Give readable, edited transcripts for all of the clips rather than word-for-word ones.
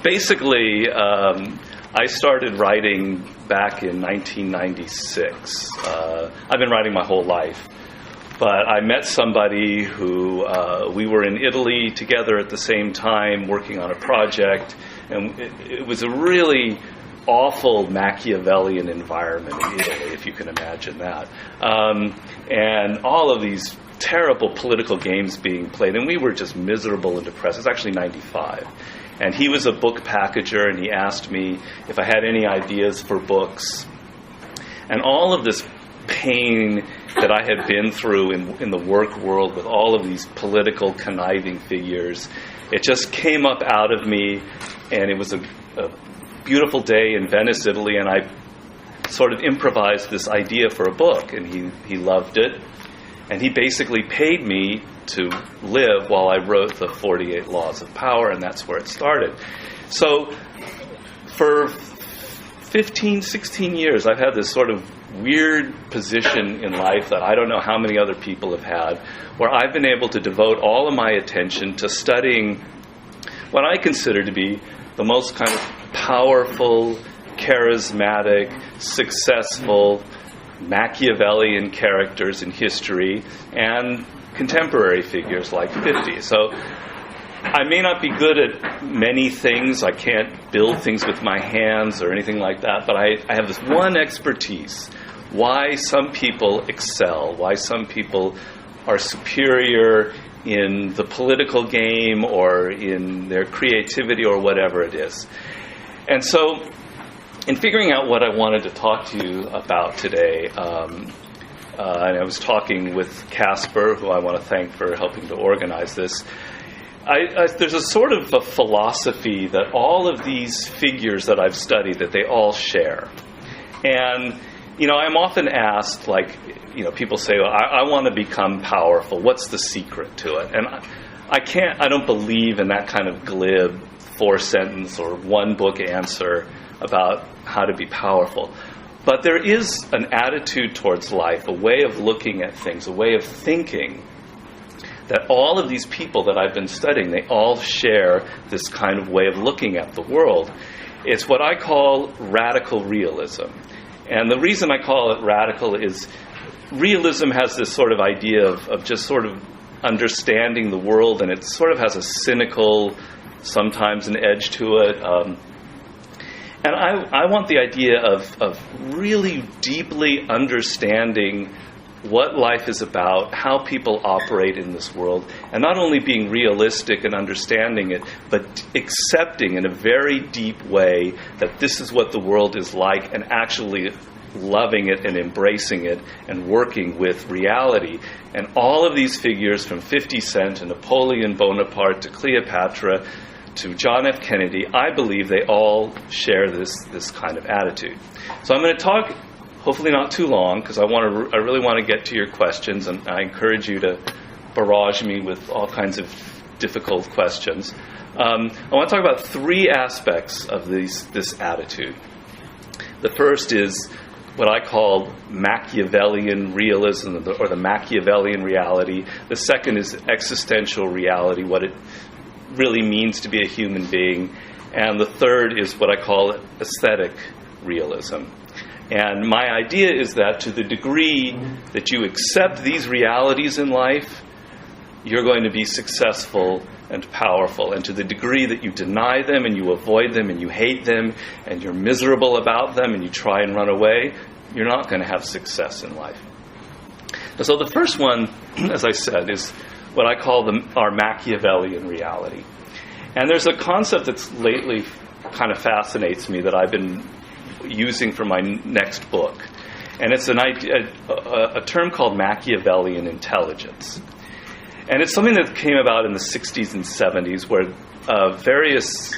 Basically, I started writing back in 1996. I've been writing my whole life. But I met somebody who, we were in Italy together at the same time working on a project, and it was a really awful Machiavellian environment in Italy, if you can imagine that. And all of these terrible political games being played, and we were just miserable and depressed. It was actually 95. And he was a book packager, and he asked me if I had any ideas for books. And all of this pain that I had been through in the work world with all of these political conniving figures, it just came up out of me, and it was a beautiful day in Venice, Italy, and I sort of improvised this idea for a book, and he loved it, and he basically paid me to live while I wrote the 48 Laws of Power, and that's where it started. So for 15, 16 years, I've had this sort of weird position in life that I don't know how many other people have had, where I've been able to devote all of my attention to studying what I consider to be the most kind of powerful, charismatic, successful Machiavellian characters in history and contemporary figures like 50. So I may not be good at many things. I can't build things with my hands or anything like that, but I have this one expertise. Why some people excel, why some people are superior in the political game or in their creativity or whatever it is. And so in figuring out what I wanted to talk to you about today, and I was talking with Casper, who I want to thank for helping to organize this, there's a sort of a philosophy that all of these figures that I've studied, that they all share. And, I'm often asked, people say, well, I want to become powerful. What's the secret to it? And I don't believe in that kind of glib 4-sentence or one-book answer about how to be powerful. But there is an attitude towards life, a way of looking at things, a way of thinking, that all of these people that I've been studying, they all share this kind of way of looking at the world. It's what I call radical realism. And the reason I call it radical is realism has this sort of idea of just sort of understanding the world, and it sort of has a cynical, sometimes an edge to it. And I want the idea of really deeply understanding what life is about, how people operate in this world, and not only being realistic and understanding it, but accepting in a very deep way that this is what the world is like, and actually loving it and embracing it and working with reality. And all of these figures, from 50 Cent to Napoleon Bonaparte to Cleopatra to John F. Kennedy, I believe they all share this kind of attitude. So I'm going to talk, hopefully not too long, because I really want to get to your questions, and I encourage you to barrage me with all kinds of difficult questions. I want to talk about 3 aspects of this attitude. The first is what I call Machiavellian realism, or the Machiavellian reality. The second is existential reality, what it really means to be a human being. And the third is what I call aesthetic realism. And my idea is that to the degree that you accept these realities in life, you're going to be successful and powerful. And to the degree that you deny them and you avoid them and you hate them and you're miserable about them and you try and run away, you're not going to have success in life. So the first one, as I said, is what I call our Machiavellian reality. And there's a concept that's lately kind of fascinates me that I've been using for my next book. And it's a term called Machiavellian intelligence. And it's something that came about in the 60s and 70s, where various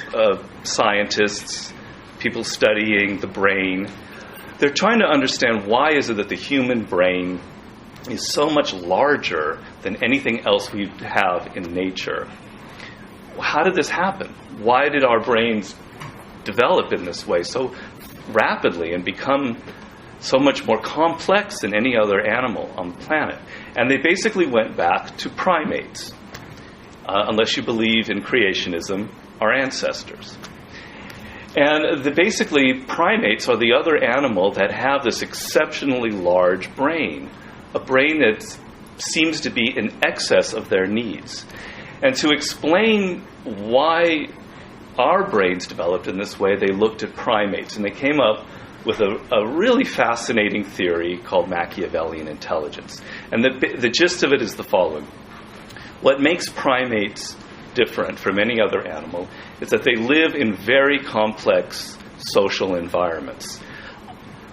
scientists, people studying the brain, they're trying to understand why is it that the human brain is so much larger than anything else we have in nature. How did this happen? Why did our brains develop in this way so rapidly and become so much more complex than any other animal on the planet? And they basically went back to primates, unless you believe in creationism, our ancestors. And basically, primates are the other animal that have this exceptionally large brain, a brain that seems to be in excess of their needs. And to explain why our brains developed in this way, they looked at primates, and they came up with a really fascinating theory called Machiavellian intelligence. And the gist of it is the following. What makes primates different from any other animal is that they live in very complex social environments.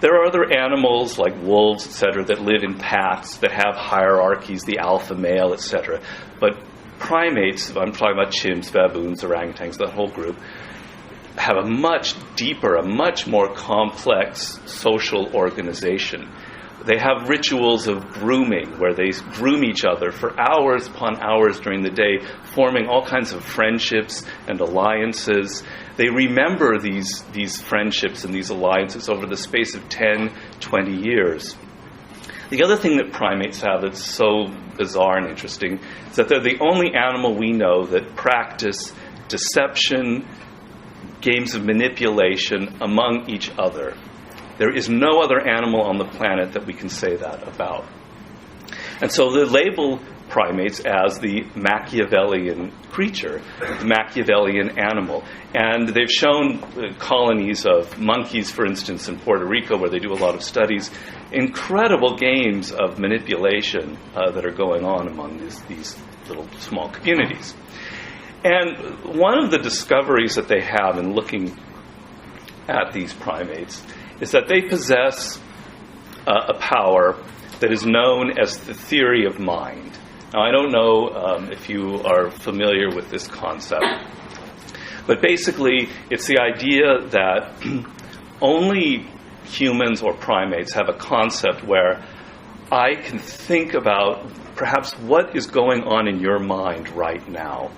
There are other animals like wolves, etc., that live in packs, that have hierarchies, the alpha male, etc. But primates, I'm talking about chimps, baboons, orangutans, that whole group, have a much deeper, a much more complex social organization. They have rituals of grooming, where they groom each other for hours upon hours during the day, forming all kinds of friendships and alliances. They remember these friendships and these alliances over the space of 10, 20 years. The other thing that primates have that's so bizarre and interesting is that they're the only animal we know that practice deception, games of manipulation among each other. There is no other animal on the planet that we can say that about. And so they label primates as the Machiavellian creature, the Machiavellian animal. And they've shown colonies of monkeys, for instance, in Puerto Rico, where they do a lot of studies, incredible games of manipulation that are going on among these little small communities. And one of the discoveries that they have in looking at these primates is that they possess a power that is known as the theory of mind. Now, I don't know if you are familiar with this concept, but basically it's the idea that only humans or primates have a concept where I can think about perhaps what is going on in your mind right now.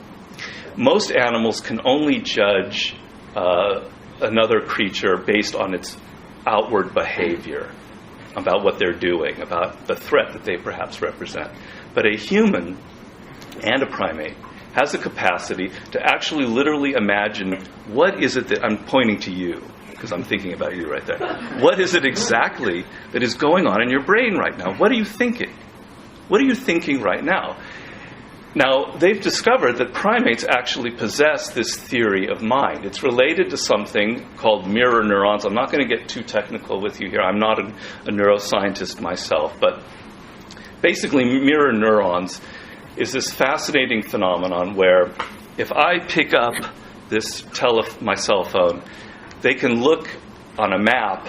Most animals can only judge another creature based on its outward behavior, about what they're doing, about the threat that they perhaps represent. But a human and a primate has the capacity to actually literally imagine, what is it that I'm pointing to you, because I'm thinking about you right there. What is it exactly that is going on in your brain right now? What are you thinking? What are you thinking right now? Now, they've discovered that primates actually possess this theory of mind. It's related to something called mirror neurons. I'm not going to get too technical with you here. I'm not a neuroscientist myself, but basically mirror neurons is this fascinating phenomenon where if I pick up my cell phone, they can look on a map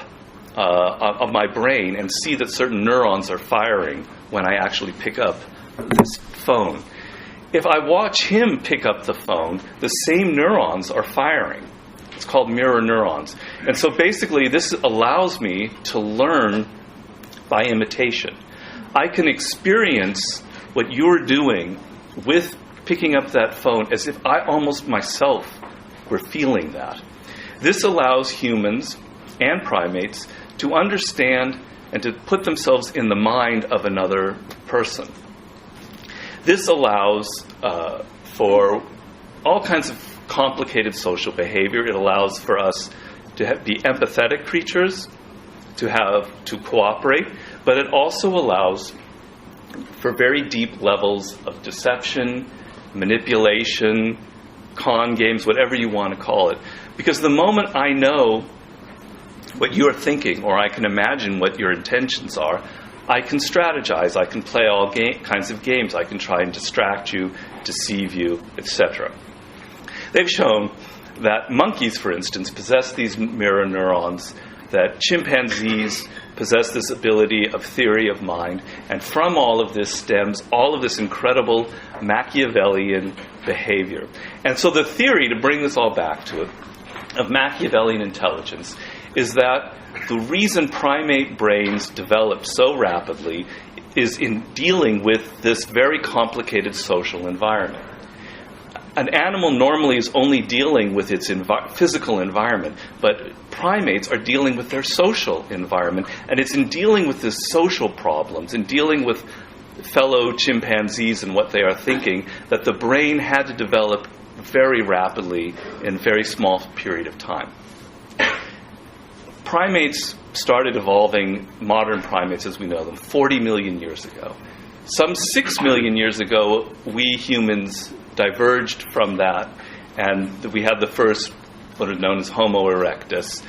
of my brain and see that certain neurons are firing when I actually pick up this phone. If I watch him pick up the phone, the same neurons are firing. It's called mirror neurons. And so basically this allows me to learn by imitation. I can experience what you're doing with picking up that phone as if I almost myself were feeling that. This allows humans and primates to understand and to put themselves in the mind of another person. This allows for all kinds of complicated social behavior. It allows for us to be empathetic creatures, to cooperate, but it also allows for very deep levels of deception, manipulation, con games, whatever you want to call it. Because the moment I know what you're thinking, or I can imagine what your intentions are, I can strategize, I can play all kinds of games, I can try and distract you, deceive you, etc. They've shown that monkeys, for instance, possess these mirror neurons, that chimpanzees possess this ability of theory of mind, and from all of this stems all of this incredible Machiavellian behavior. And so the theory, to bring this all back to it, of Machiavellian intelligence is that the reason primate brains develop so rapidly is in dealing with this very complicated social environment. An animal normally is only dealing with its physical environment, but primates are dealing with their social environment, and it's in dealing with the social problems, in dealing with fellow chimpanzees and what they are thinking, that the brain had to develop very rapidly in a very small period of time. primates started evolving, modern primates as we know them, 40 million years ago. Some 6 million years ago, we humans diverged from that, and we had the first, what are known as Homo erectus.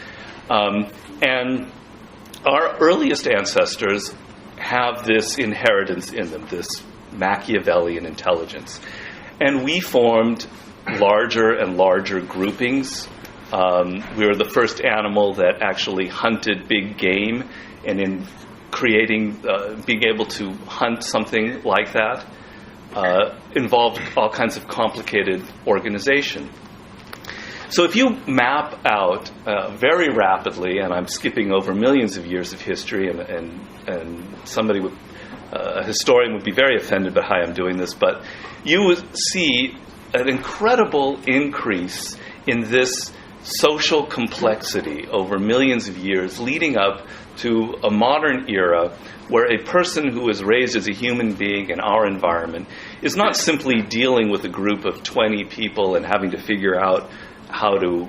And our earliest ancestors have this inheritance in them, this Machiavellian intelligence. And we formed larger and larger groupings. We were the first animal that actually hunted big game, and in creating, being able to hunt something like that involved all kinds of complicated organization. So if you map out very rapidly, and I'm skipping over millions of years of history, and somebody would, a historian would be very offended by how I'm doing this, but you would see an incredible increase in this social complexity over millions of years, leading up to a modern era where a person who is raised as a human being in our environment is not simply dealing with a group of 20 people and having to figure out how to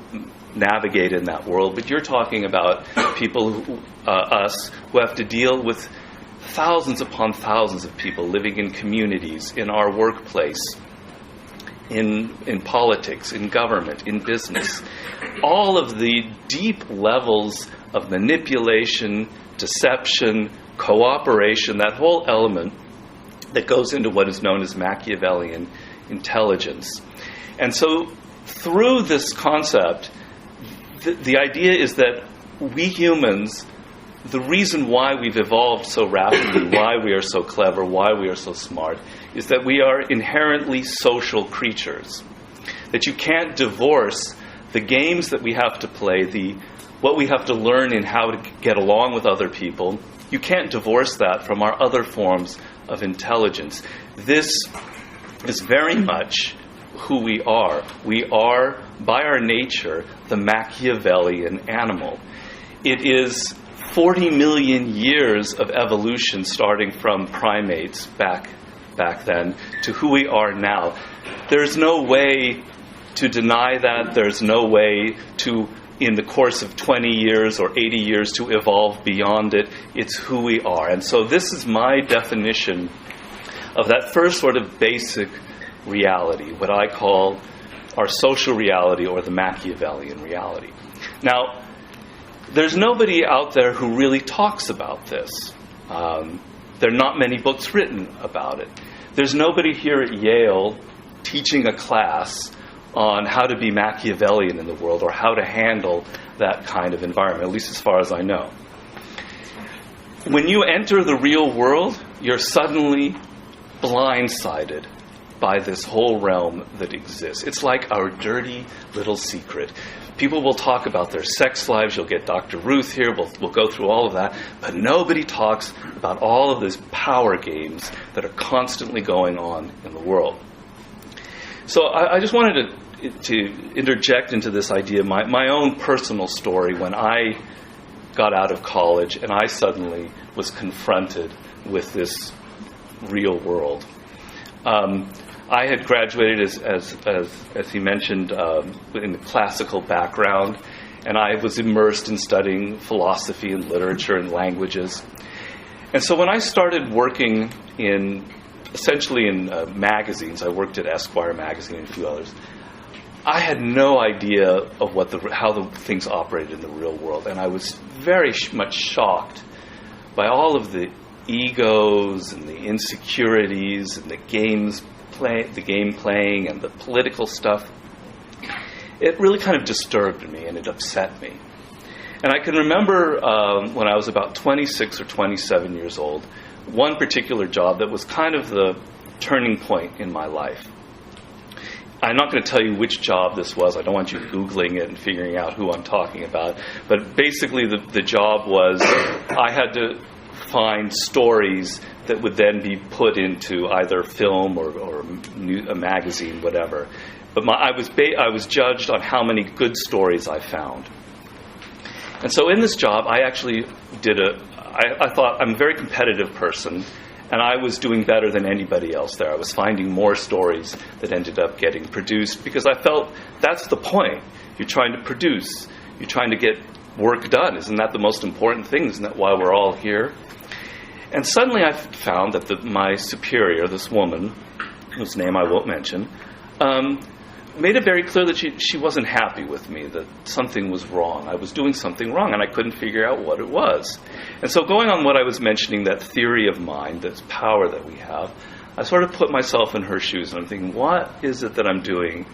navigate in that world, but you're talking about people, us, who have to deal with thousands upon thousands of people living in communities, in our workplace, in politics, in government, in business. All of the deep levels of manipulation, deception, cooperation, that whole element that goes into what is known as Machiavellian intelligence. And so through this concept, the idea is that we humans, the reason why we've evolved so rapidly, why we are so clever, why we are so smart, is that we are inherently social creatures. That you can't divorce the games that we have to play, what we have to learn in how to get along with other people. You can't divorce that from our other forms of intelligence. This is very much who we are. We are, by our nature, the Machiavellian animal. It is 40 million years of evolution starting from primates back then to who we are now. There's no way to deny that. There's no way to, in the course of 20 years or 80 years, to evolve beyond it. It's who we are. And so this is my definition of that first sort of basic reality, what I call our social reality or the Machiavellian reality. Now, there's nobody out there who really talks about this. There are not many books written about it. There's nobody here at Yale teaching a class on how to be Machiavellian in the world or how to handle that kind of environment, at least as far as I know. When you enter the real world, you're suddenly blindsided by this whole realm that exists. It's like our dirty little secret. People will talk about their sex lives. You'll get Dr. Ruth here. We'll go through all of that. But nobody talks about all of these power games that are constantly going on in the world. So I just wanted to interject into this idea, my own personal story when I got out of college and I suddenly was confronted with this real world. I had graduated, as he mentioned, in the classical background, and I was immersed in studying philosophy and literature and languages. And so when I started working essentially in magazines, I worked at Esquire magazine and a few others, I had no idea of how the things operated in the real world, and I was very much shocked by all of the egos and the insecurities and the game playing and the political stuff. It really kind of disturbed me and it upset me. And I can remember when I was about 26 or 27 years old, one particular job that was kind of the turning point in my life. I'm not going to tell you which job this was. I don't want you Googling it and figuring out who I'm talking about. But basically the job was I had to find stories that would then be put into either film or a magazine, whatever. But I was judged on how many good stories I found. And so in this job, I actually I thought I'm a very competitive person, and I was doing better than anybody else there. I was finding more stories that ended up getting produced because I felt that's the point. You're trying to produce. You're trying to get work done. Isn't that the most important thing? Isn't that why we're all here? And suddenly I found that my superior, this woman, whose name I won't mention, made it very clear that she wasn't happy with me, that something was wrong. I was doing something wrong, and I couldn't figure out what it was. And so going on what I was mentioning, that theory of mind, that power that we have, I sort of put myself in her shoes, and I'm thinking, what is it that I'm doing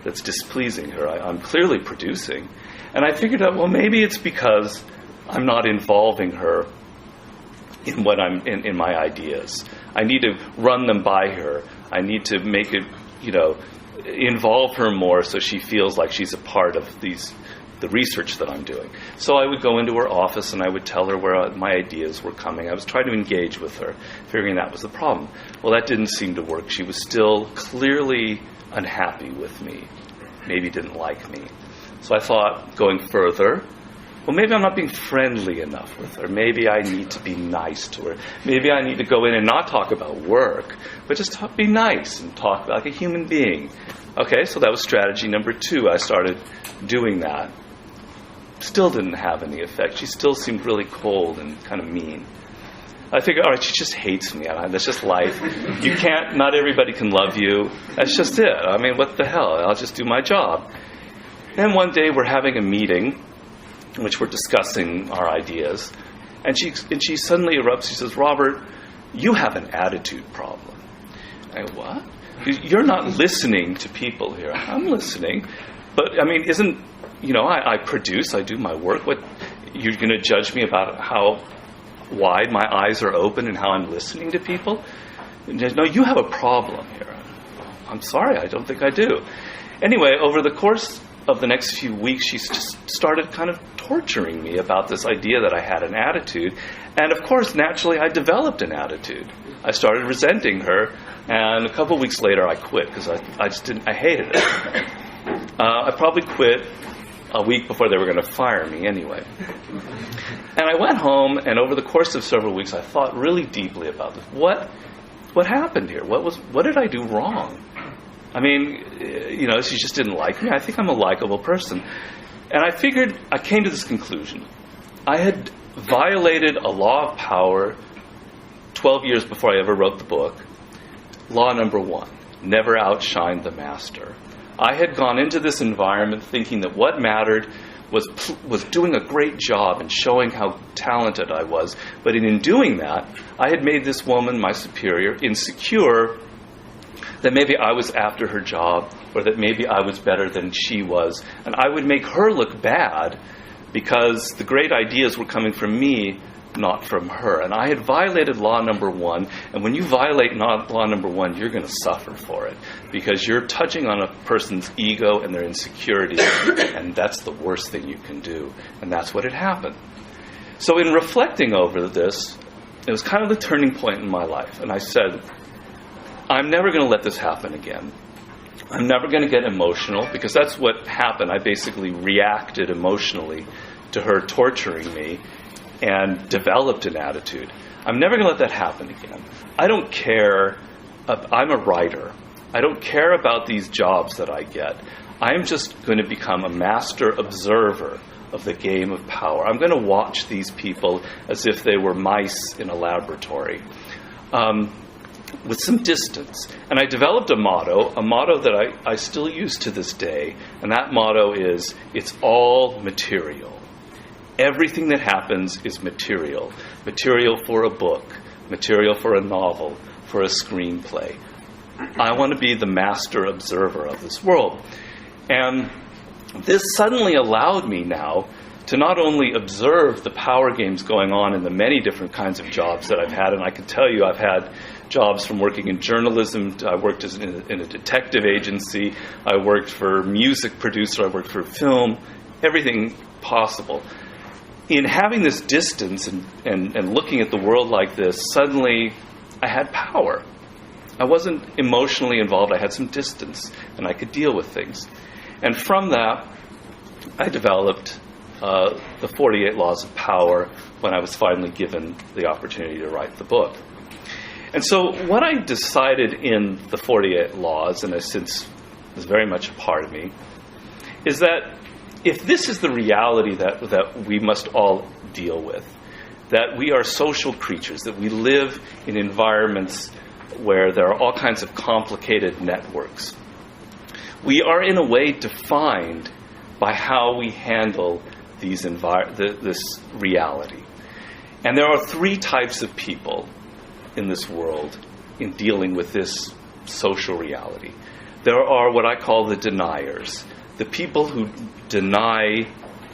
that's displeasing her? I'm clearly producing. And I figured out, well, maybe it's because I'm not involving her in what I'm in my ideas. I need to run them by her. I need to make it, involve her more so she feels like she's a part of the research that I'm doing. So I would go into her office and I would tell her where my ideas were coming. I was trying to engage with her, figuring that was the problem. Well, that didn't seem to work. She was still clearly unhappy with me, maybe didn't like me. So I thought, going further, well, maybe I'm not being friendly enough with her. Maybe I need to be nice to her. Maybe I need to go in and not talk about work, but just be nice and talk like a human being. Okay, so that was strategy number 2. I started doing that. Still didn't have any effect. She still seemed really cold and kind of mean. I figured, all right, she just hates me. That's just life. Not everybody can love you. That's just it. I mean, what the hell? I'll just do my job. And one day we're having a meeting in which we're discussing our ideas, and she suddenly erupts. She says, "Robert, you have an attitude problem." I go, "What? You're not listening to people here." "I'm listening, but I mean, I produce, I do my work. What, you're going to judge me about how wide my eyes are open and how I'm listening to people?" "No, you have a problem here." "I'm sorry, I don't think I do." Anyway, over the course of the next few weeks, she just started kind of torturing me about this idea that I had an attitude. And of course, naturally, I developed an attitude. I started resenting her, and a couple of weeks later, I quit because I hated it. I probably quit a week before they were going to fire me anyway. And I went home, and over the course of several weeks, I thought really deeply about this. What happened here? What did I do wrong? I mean, she just didn't like me. I think I'm a likable person. And I came to this conclusion. I had violated a law of power 12 years before I ever wrote the book. Law number 1, never outshine the master. I had gone into this environment thinking that what mattered was doing a great job and showing how talented I was. But in doing that, I had made this woman, my superior, insecure that maybe I was after her job, or that maybe I was better than she was. And I would make her look bad because the great ideas were coming from me, not from her. And I had violated law number 1. And when you violate law number 1, you're going to suffer for it, because you're touching on a person's ego and their insecurity. And that's the worst thing you can do. And that's what had happened. So in reflecting over this, it was kind of the turning point in my life. And I said, I'm never going to let this happen again. I'm never going to get emotional, because that's what happened. I basically reacted emotionally to her torturing me and developed an attitude. I'm never going to let that happen again. I don't care. I'm a writer. I don't care about these jobs that I get. I'm just going to become a master observer of the game of power. I'm going to watch these people as if they were mice in a laboratory. With some distance. And I developed a motto that I still use to this day, and that motto is, it's all material. Everything that happens is material. Material for a book, material for a novel, for a screenplay. I want to be the master observer of this world. And this suddenly allowed me now to not only observe the power games going on in the many different kinds of jobs that I've had, and I can tell you I've had jobs from working in journalism. I worked in a detective agency. I worked for music producer. I worked for film. Everything possible. In having this distance and looking at the world like this, suddenly I had power. I wasn't emotionally involved. I had some distance, and I could deal with things. And from that, I developed the 48 Laws of Power when I was finally given the opportunity to write the book. And so what I decided in the 48 Laws, and has since is very much a part of me, is that if this is the reality that we must all deal with, that we are social creatures, that we live in environments where there are all kinds of complicated networks, we are in a way defined by how we handle this reality. And there are three types of people in this world in dealing with this social reality. There are what I call the deniers, the people who deny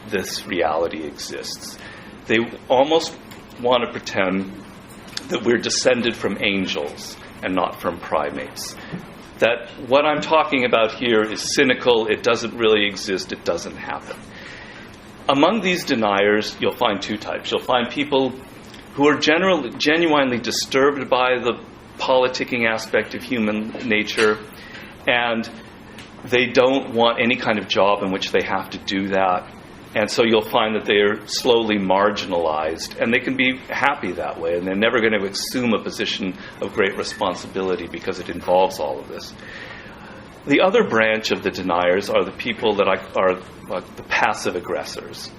this reality exists. They almost want to pretend that we're descended from angels and not from primates. That what I'm talking about here is cynical, it doesn't really exist, it doesn't happen. Among these deniers, you'll find two types. You'll find people who are genuinely disturbed by the politicking aspect of human nature, and they don't want any kind of job in which they have to do that. And so you'll find that they are slowly marginalized, and they can be happy that way, and they're never going to assume a position of great responsibility because it involves all of this. The other branch of the deniers are the people that are like the passive aggressors.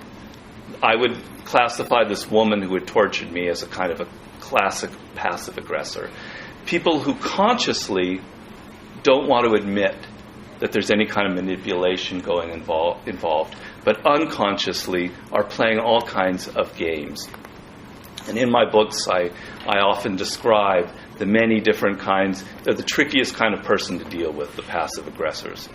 I would classify this woman who had tortured me as a kind of a classic passive aggressor. People who consciously don't want to admit that there's any kind of manipulation going involved, but unconsciously are playing all kinds of games. And in my books, I often describe the many different kinds. They're the trickiest kind of person to deal with, the passive aggressors.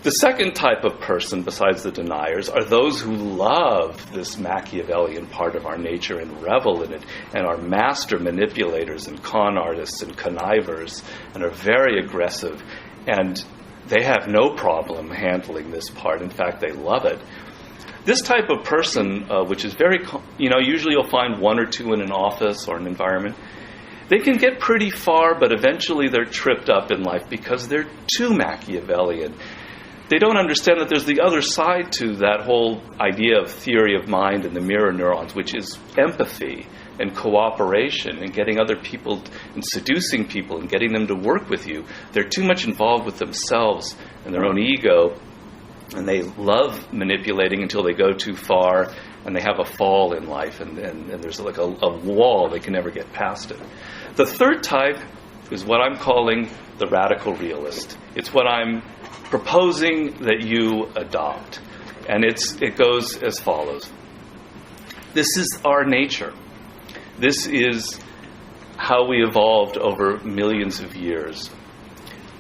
The second type of person, besides the deniers, are those who love this Machiavellian part of our nature and revel in it, and are master manipulators and con artists and connivers, and are very aggressive, and they have no problem handling this part. In fact, they love it. This type of person, which is very, usually you'll find one or two in an office or an environment, they can get pretty far, but eventually they're tripped up in life because they're too Machiavellian. They don't understand that there's the other side to that whole idea of theory of mind and the mirror neurons, which is empathy and cooperation and getting other people and seducing people and getting them to work with you. They're too much involved with themselves and their own ego, and they love manipulating until they go too far and they have a fall in life, and there's like a wall, they can never get past it. The third type is what I'm calling the radical realist. It's what I'm proposing that you adopt. And it goes as follows. This is our nature. This is how we evolved over millions of years.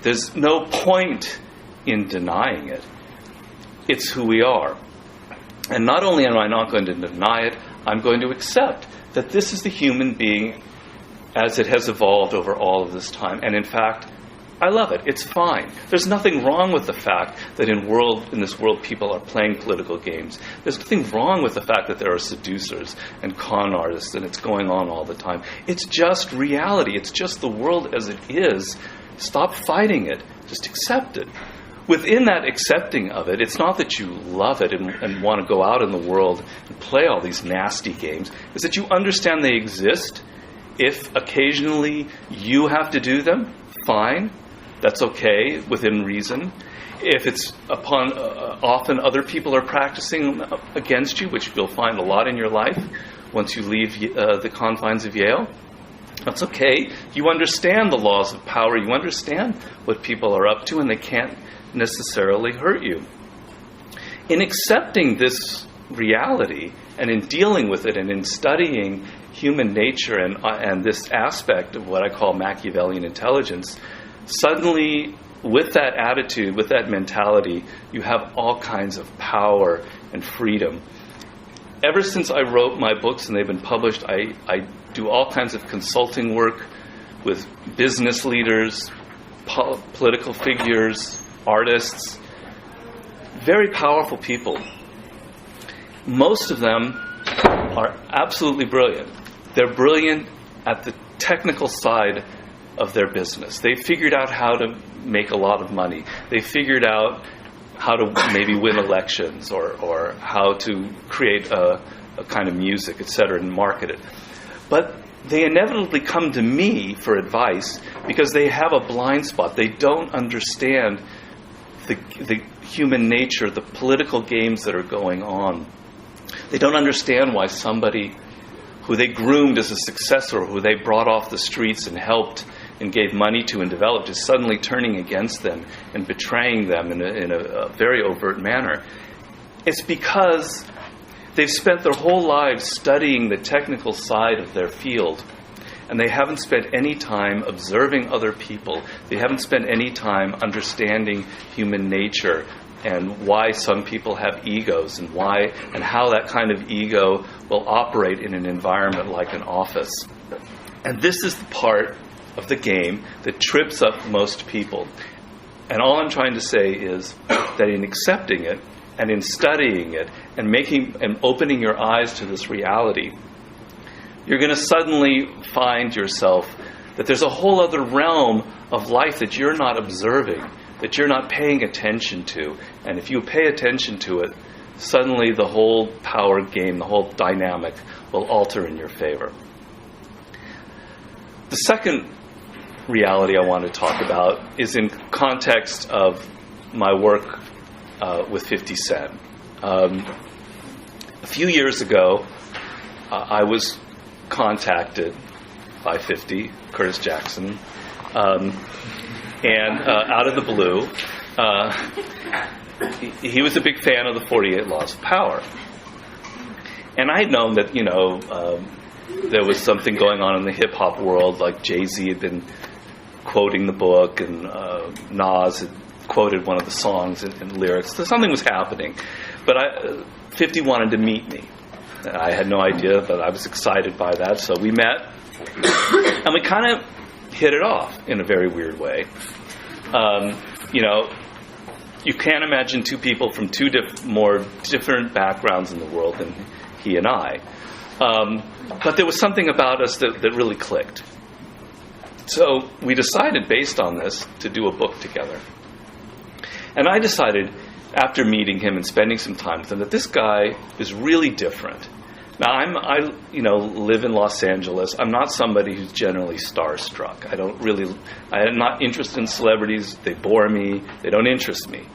There's no point in denying it. It's who we are. And not only am I not going to deny it, I'm going to accept that this is the human being as it has evolved over all of this time. And in fact, I love it. It's fine. There's nothing wrong with the fact that in this world people are playing political games. There's nothing wrong with the fact that there are seducers and con artists and it's going on all the time. It's just reality. It's just the world as it is. Stop fighting it. Just accept it. Within that accepting of it, it's not that you love it and want to go out in the world and play all these nasty games. It's that you understand they exist. If occasionally you have to do them, fine. That's okay, within reason. If it's often other people are practicing against you, which you'll find a lot in your life once you leave the confines of Yale, that's okay. You understand the laws of power. You understand what people are up to, and they can't necessarily hurt you. In accepting this reality and in dealing with it and in studying human nature and this aspect of what I call Machiavellian intelligence, suddenly with that attitude, with that mentality, you have all kinds of power and freedom. Ever since I wrote my books and they've been published, I do all kinds of consulting work with business leaders, political figures, artists, very powerful people. Most of them are absolutely brilliant. They're brilliant at the technical side of their business. They figured out how to make a lot of money. They figured out how to maybe win elections or how to create a kind of music, etc., and market it. But they inevitably come to me for advice because they have a blind spot. They don't understand the human nature, the political games that are going on. They don't understand why somebody who they groomed as a successor, who they brought off the streets and helped and gave money to and developed, is suddenly turning against them and betraying them in a very overt manner. It's because they've spent their whole lives studying the technical side of their field, and they haven't spent any time observing other people. They haven't spent any time understanding human nature and why some people have egos and why and how that kind of ego will operate in an environment like an office. And this is the part of the game that trips up most people. And all I'm trying to say is that in accepting it and in studying it and making and opening your eyes to this reality, you're going to suddenly find yourself that there's a whole other realm of life that you're not observing, that you're not paying attention to. And if you pay attention to it, suddenly the whole power game, the whole dynamic will alter in your favor. The second reality I want to talk about is in context of my work with 50 Cent. A few years ago, I was contacted by 50, Curtis Jackson, and out of the blue, he was a big fan of the 48 Laws of Power. And I had known that, there was something going on in the hip-hop world, like Jay-Z had been quoting the book, and Nas had quoted one of the songs and lyrics. So something was happening. But 50 wanted to meet me. I had no idea, but I was excited by that. So we met, and we kind of hit it off in a very weird way. You can't imagine two people from two more different backgrounds in the world than he and I. But there was something about us that really clicked. So we decided, based on this, to do a book together. And I decided, after meeting him and spending some time with him, that this guy is really different. Now, I live in Los Angeles. I'm not somebody who's generally starstruck. I'm not interested in celebrities. They bore me. They don't interest me.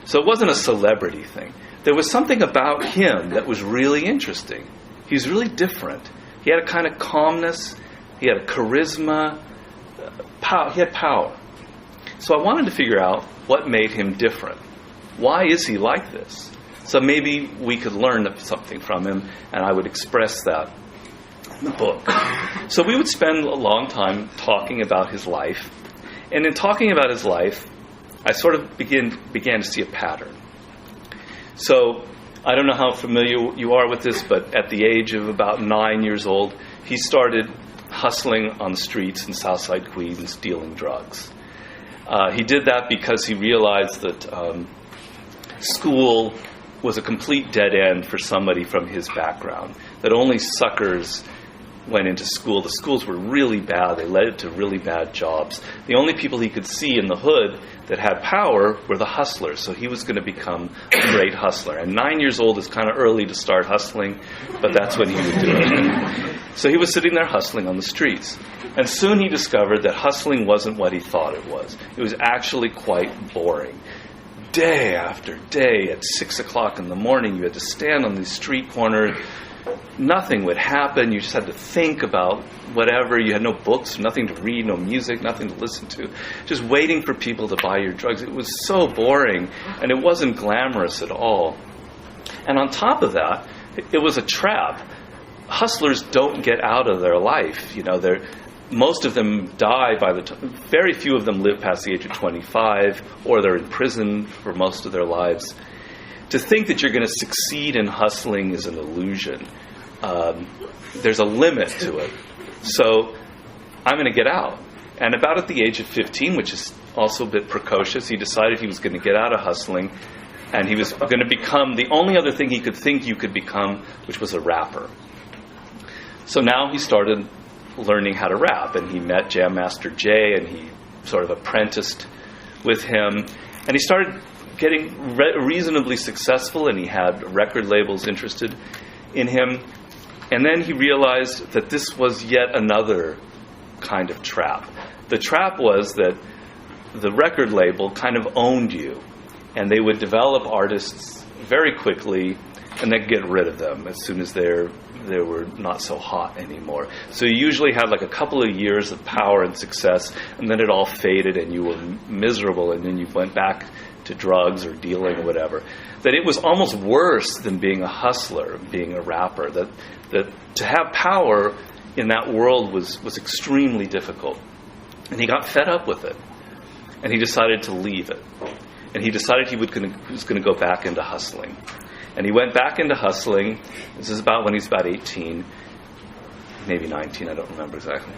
So it wasn't a celebrity thing. There was something about him that was really interesting. He's really different. He had a kind of calmness. He had a charisma. He had power. So I wanted to figure out what made him different. Why is he like this? So maybe we could learn something from him, and I would express that in the book. So we would spend a long time talking about his life. And in talking about his life, I sort of began to see a pattern. So I don't know how familiar you are with this, but at the age of about 9 years old, he started hustling on the streets in Southside Queens, dealing drugs. He did that because he realized that school was a complete dead end for somebody from his background, that only suckers went into school. The schools were really bad. They led to really bad jobs. The only people he could see in the hood that had power were the hustlers, so he was going to become a great hustler. And 9 years old is kind of early to start hustling, but that's when he would do it. So he was sitting there hustling on the streets. And soon he discovered that hustling wasn't what he thought it was. It was actually quite boring. Day after day, at 6 o'clock in the morning, you had to stand on these street corners. Nothing would happen. You just had to think about whatever. You had no books, nothing to read, no music, nothing to listen to. Just waiting for people to buy your drugs. It was so boring, and it wasn't glamorous at all. And on top of that, it was a trap. Hustlers don't get out of their life. Most of them die by the time. Very few of them live past the age of 25, or they're in prison for most of their lives. To think that you're going to succeed in hustling is an illusion. There's a limit to it. So I'm going to get out. And about at the age of 15, which is also a bit precocious, he decided he was going to get out of hustling, and he was going to become the only other thing he could think you could become, which was a rapper. So now he started learning how to rap, and he met Jam Master Jay, and he sort of apprenticed with him, and he started getting reasonably successful, and he had record labels interested in him. And then he realized that this was yet another kind of trap. The trap was that the record label kind of owned you. and they would develop artists very quickly and then get rid of them as soon as they were not so hot anymore. So you usually had like a couple of years of power and success, and then it all faded and you were miserable, and then you went back to drugs or dealing or whatever. That it was almost worse than being a hustler, being a rapper. That to have power in that world was extremely difficult. And he got fed up with it. And he decided to leave it. And he decided he was going to go back into hustling. And he went back into hustling. This is about when he's about 18, maybe 19, I don't remember exactly.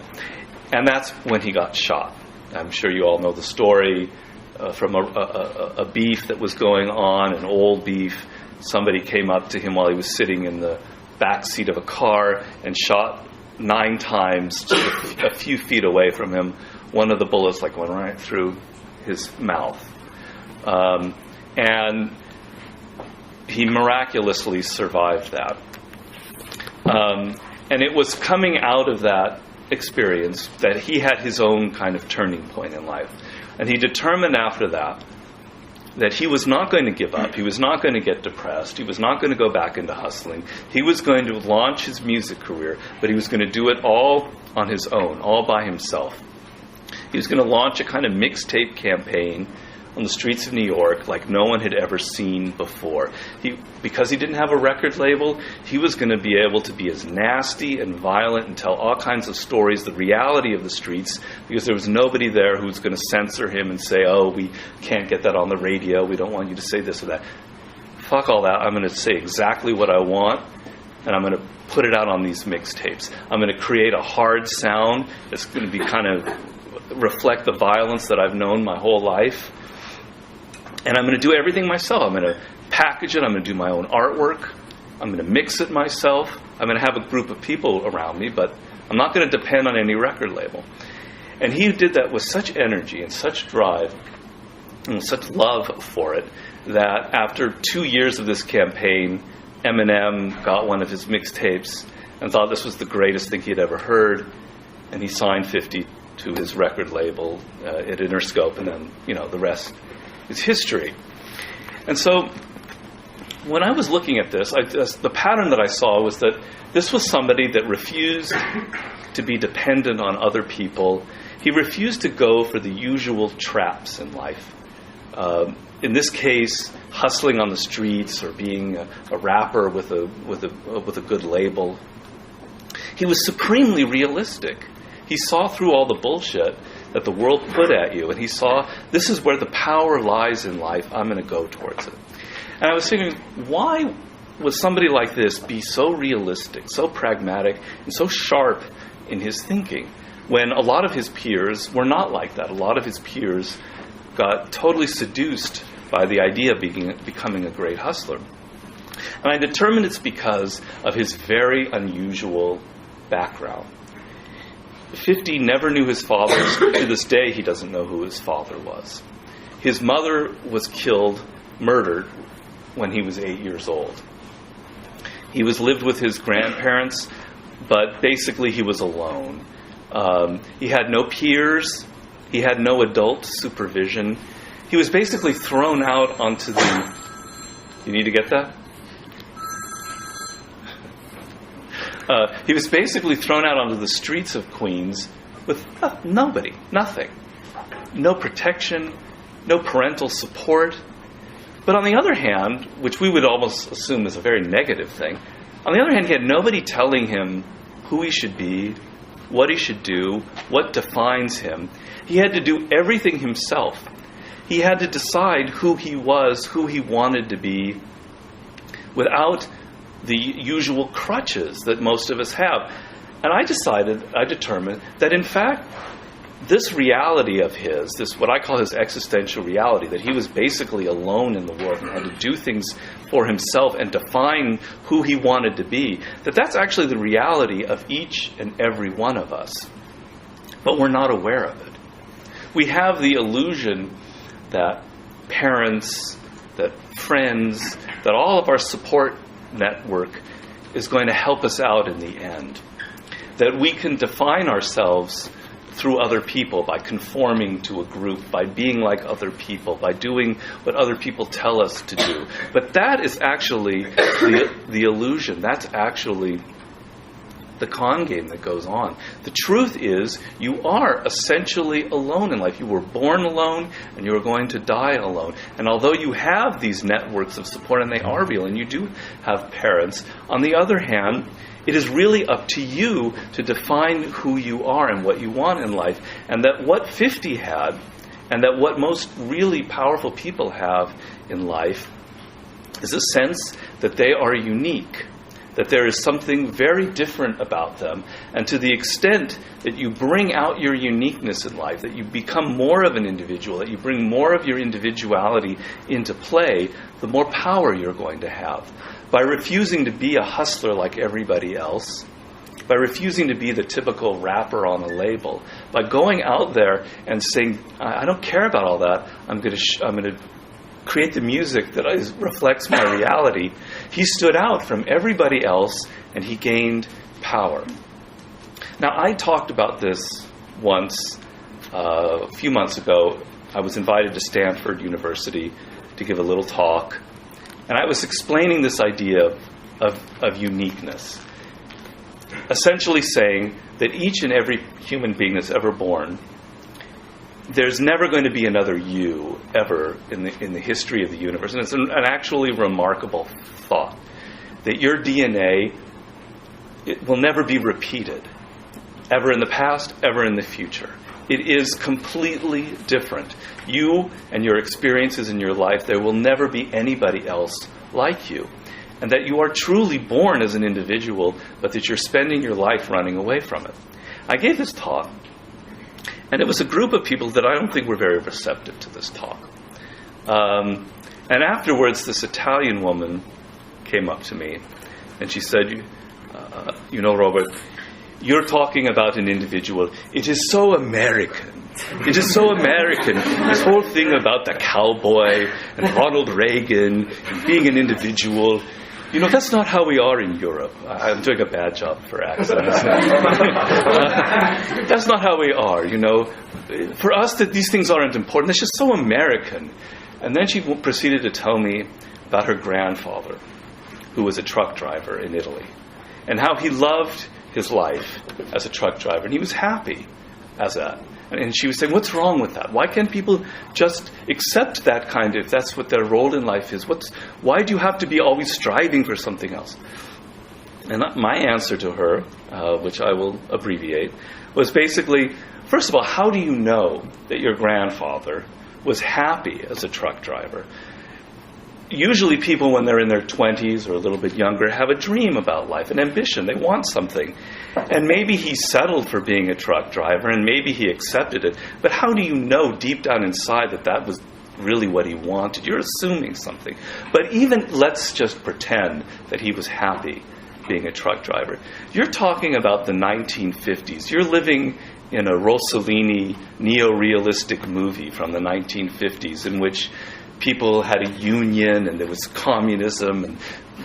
And that's when he got shot. I'm sure you all know the story from a beef that was going on, an old beef. Somebody came up to him while he was sitting in the back seat of a car and shot 9 times just a few feet away from him. One of the bullets went right through his mouth. And he miraculously survived that. And it was coming out of that experience that he had his own kind of turning point in life. And he determined after that he was not going to give up. He was not going to get depressed. He was not going to go back into hustling. He was going to launch his music career, but he was going to do it all on his own, all by himself. He was going to launch a kind of mixtape campaign on the streets of New York like no one had ever seen before. Because he didn't have a record label, he was going to be able to be as nasty and violent and tell all kinds of stories, the reality of the streets, because there was nobody there who was going to censor him and say, oh, we can't get that on the radio, we don't want you to say this or that. Fuck all that, I'm going to say exactly what I want, and I'm going to put it out on these mixtapes. I'm going to create a hard sound that's going to be kind of reflect the violence that I've known my whole life. And I'm going to do everything myself. I'm going to package it. I'm going to do my own artwork. I'm going to mix it myself. I'm going to have a group of people around me, but I'm not going to depend on any record label. And he did that with such energy and such drive and such love for it that after 2 years of this campaign, Eminem got one of his mixtapes and thought this was the greatest thing he'd ever heard, and he signed 50 to his record label at Interscope, and then, the rest is history. And so when I was looking at this, the pattern that I saw was that this was somebody that refused to be dependent on other people. He refused to go for the usual traps in life. In this case, hustling on the streets or being a rapper with a good label. He was supremely realistic. He saw through all the bullshit that the world put at you, and he saw this is where the power lies in life. I'm going to go towards it. And I was thinking, why would somebody like this be so realistic, so pragmatic, and so sharp in his thinking, when a lot of his peers were not like that? A lot of his peers got totally seduced by the idea of becoming a great hustler. And I determined it's because of his very unusual background. 50 never knew his father. To this day, he doesn't know who his father was. His mother was murdered, when he was 8 years old. He lived with his grandparents, but basically he was alone. He had no peers. He had no adult supervision. He was basically thrown out onto the... You need to get that? He was basically thrown out onto the streets of Queens with nobody, nothing. No protection, no parental support. But on the other hand, which we would almost assume is a very negative thing, on the other hand, he had nobody telling him who he should be, what he should do, what defines him. He had to do everything himself. He had to decide who he was, who he wanted to be, without the usual crutches that most of us have. And I determined that in fact, this reality of his, this what I call his existential reality, that he was basically alone in the world and had to do things for himself and define who he wanted to be, that's actually the reality of each and every one of us. But we're not aware of it. We have the illusion that parents, that friends, that all of our support network is going to help us out in the end. That we can define ourselves through other people, by conforming to a group, by being like other people, by doing what other people tell us to do. But that is actually the illusion. That's actually the con game that goes on. The truth is, you are essentially alone in life. You were born alone, and you are going to die alone. And although you have these networks of support, and they are real, and you do have parents, on the other hand, it is really up to you to define who you are and what you want in life. And that what 50 had, and that what most really powerful people have in life, is a sense that they are unique, that there is something very different about them. And to the extent that you bring out your uniqueness in life, that you become more of an individual, that you bring more of your individuality into play, the more power you're going to have. By refusing to be a hustler like everybody else, by refusing to be the typical rapper on a label, by going out there and saying, I don't care about all that, I'm going to create the music that reflects my reality, he stood out from everybody else and he gained power. Now, I talked about this once a few months ago. I was invited to Stanford University to give a little talk, and I was explaining this idea of uniqueness, essentially saying that each and every human being that's ever born, there's never going to be another you ever in the history of the universe. And it's an actually remarkable thought, that your DNA, it will never be repeated, ever in the past, ever in the future. It is completely different. You and your experiences in your life, there will never be anybody else like you. And that you are truly born as an individual, but that you're spending your life running away from it. I gave this talk, and it was a group of people that I don't think were very receptive to this talk. And afterwards, this Italian woman came up to me, and she said, you know, Robert, you're talking about an individual. It is so American. It is so American. This whole thing about the cowboy and Ronald Reagan and being an individual. You know, that's not how we are in Europe. I'm doing a bad job for accents. That's not how we are, you know. For us, that these things aren't important. It's just so American. And then she proceeded to tell me about her grandfather, who was a truck driver in Italy, and how he loved his life as a truck driver, and he was happy as that. And she was saying, what's wrong with that? Why can't people just accept that kind of, if that's what their role in life is? Why do you have to be always striving for something else? And my answer to her, which I will abbreviate, was basically, first of all, how do you know that your grandfather was happy as a truck driver? Usually people, when they're in their 20s or a little bit younger, have a dream about life, an ambition. They want something. And maybe he settled for being a truck driver, and maybe he accepted it. But how do you know deep down inside that that was really what he wanted? You're assuming something. But even let's just pretend that he was happy being a truck driver. You're talking about the 1950s. You're living in a Rossellini neo-realistic movie from the 1950s in which people had a union, and there was communism and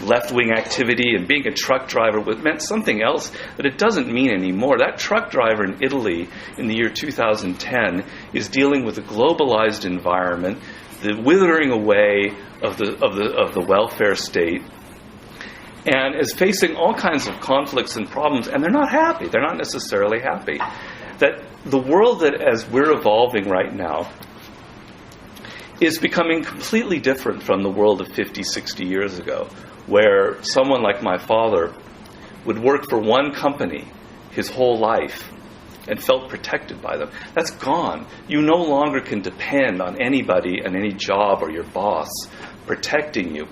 left-wing activity, and being a truck driver meant something else that it doesn't mean anymore. That truck driver in Italy in the year 2010 is dealing with a globalized environment, the withering away of the welfare state, and is facing all kinds of conflicts and problems, and they're not happy. They're not necessarily happy. That the world that as we're evolving right now is becoming completely different from the world of 50, 60 years ago, where someone like my father would work for one company his whole life and felt protected by them. That's gone. You no longer can depend on anybody and any job or your boss protecting you.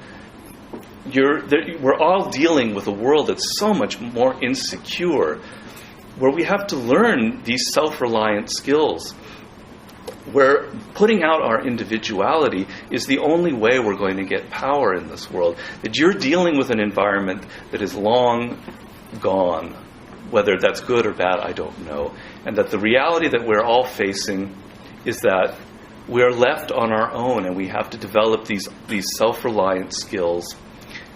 We're all dealing with a world that's so much more insecure, where we have to learn these self-reliant skills, where putting out our individuality is the only way we're going to get power in this world. That you're dealing with an environment that is long gone. Whether that's good or bad, I don't know. And that the reality that we're all facing is that we're left on our own, and we have to develop these self-reliant skills,